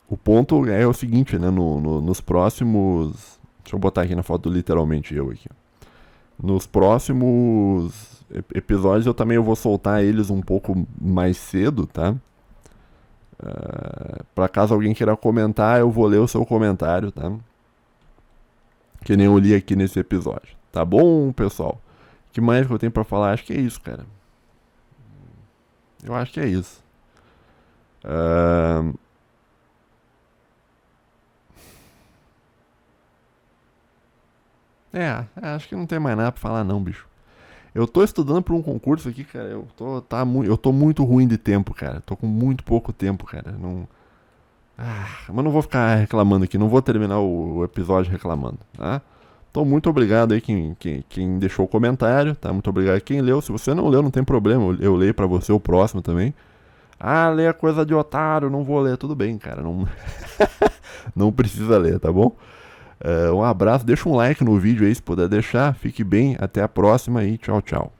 S1: O ponto é o seguinte, né? Nos próximos. Deixa eu botar aqui na foto do literalmente eu aqui. Nos próximos episódios eu também vou soltar eles um pouco mais cedo, tá? Pra caso alguém queira comentar, eu vou ler o seu comentário, tá? Que nem eu li aqui nesse episódio. Tá bom, pessoal? O que mais que eu tenho pra falar? Acho que é isso, cara. Eu acho que é isso. Acho que não tem mais nada pra falar não, bicho. Eu tô estudando pra um concurso aqui, cara. Eu tô muito ruim de tempo, cara. Tô com muito pouco tempo, cara. Não. Mas não vou ficar reclamando aqui. Não vou terminar o episódio reclamando, tá? Então, muito obrigado aí quem deixou o comentário, tá? Muito obrigado quem leu. Se você não leu, não tem problema. Eu leio pra você o próximo também. Lê a coisa de otário, não vou ler. Tudo bem, cara. Não, não precisa ler, tá bom? Um abraço, deixa um like no vídeo aí se puder deixar. Fique bem, até a próxima e tchau, tchau.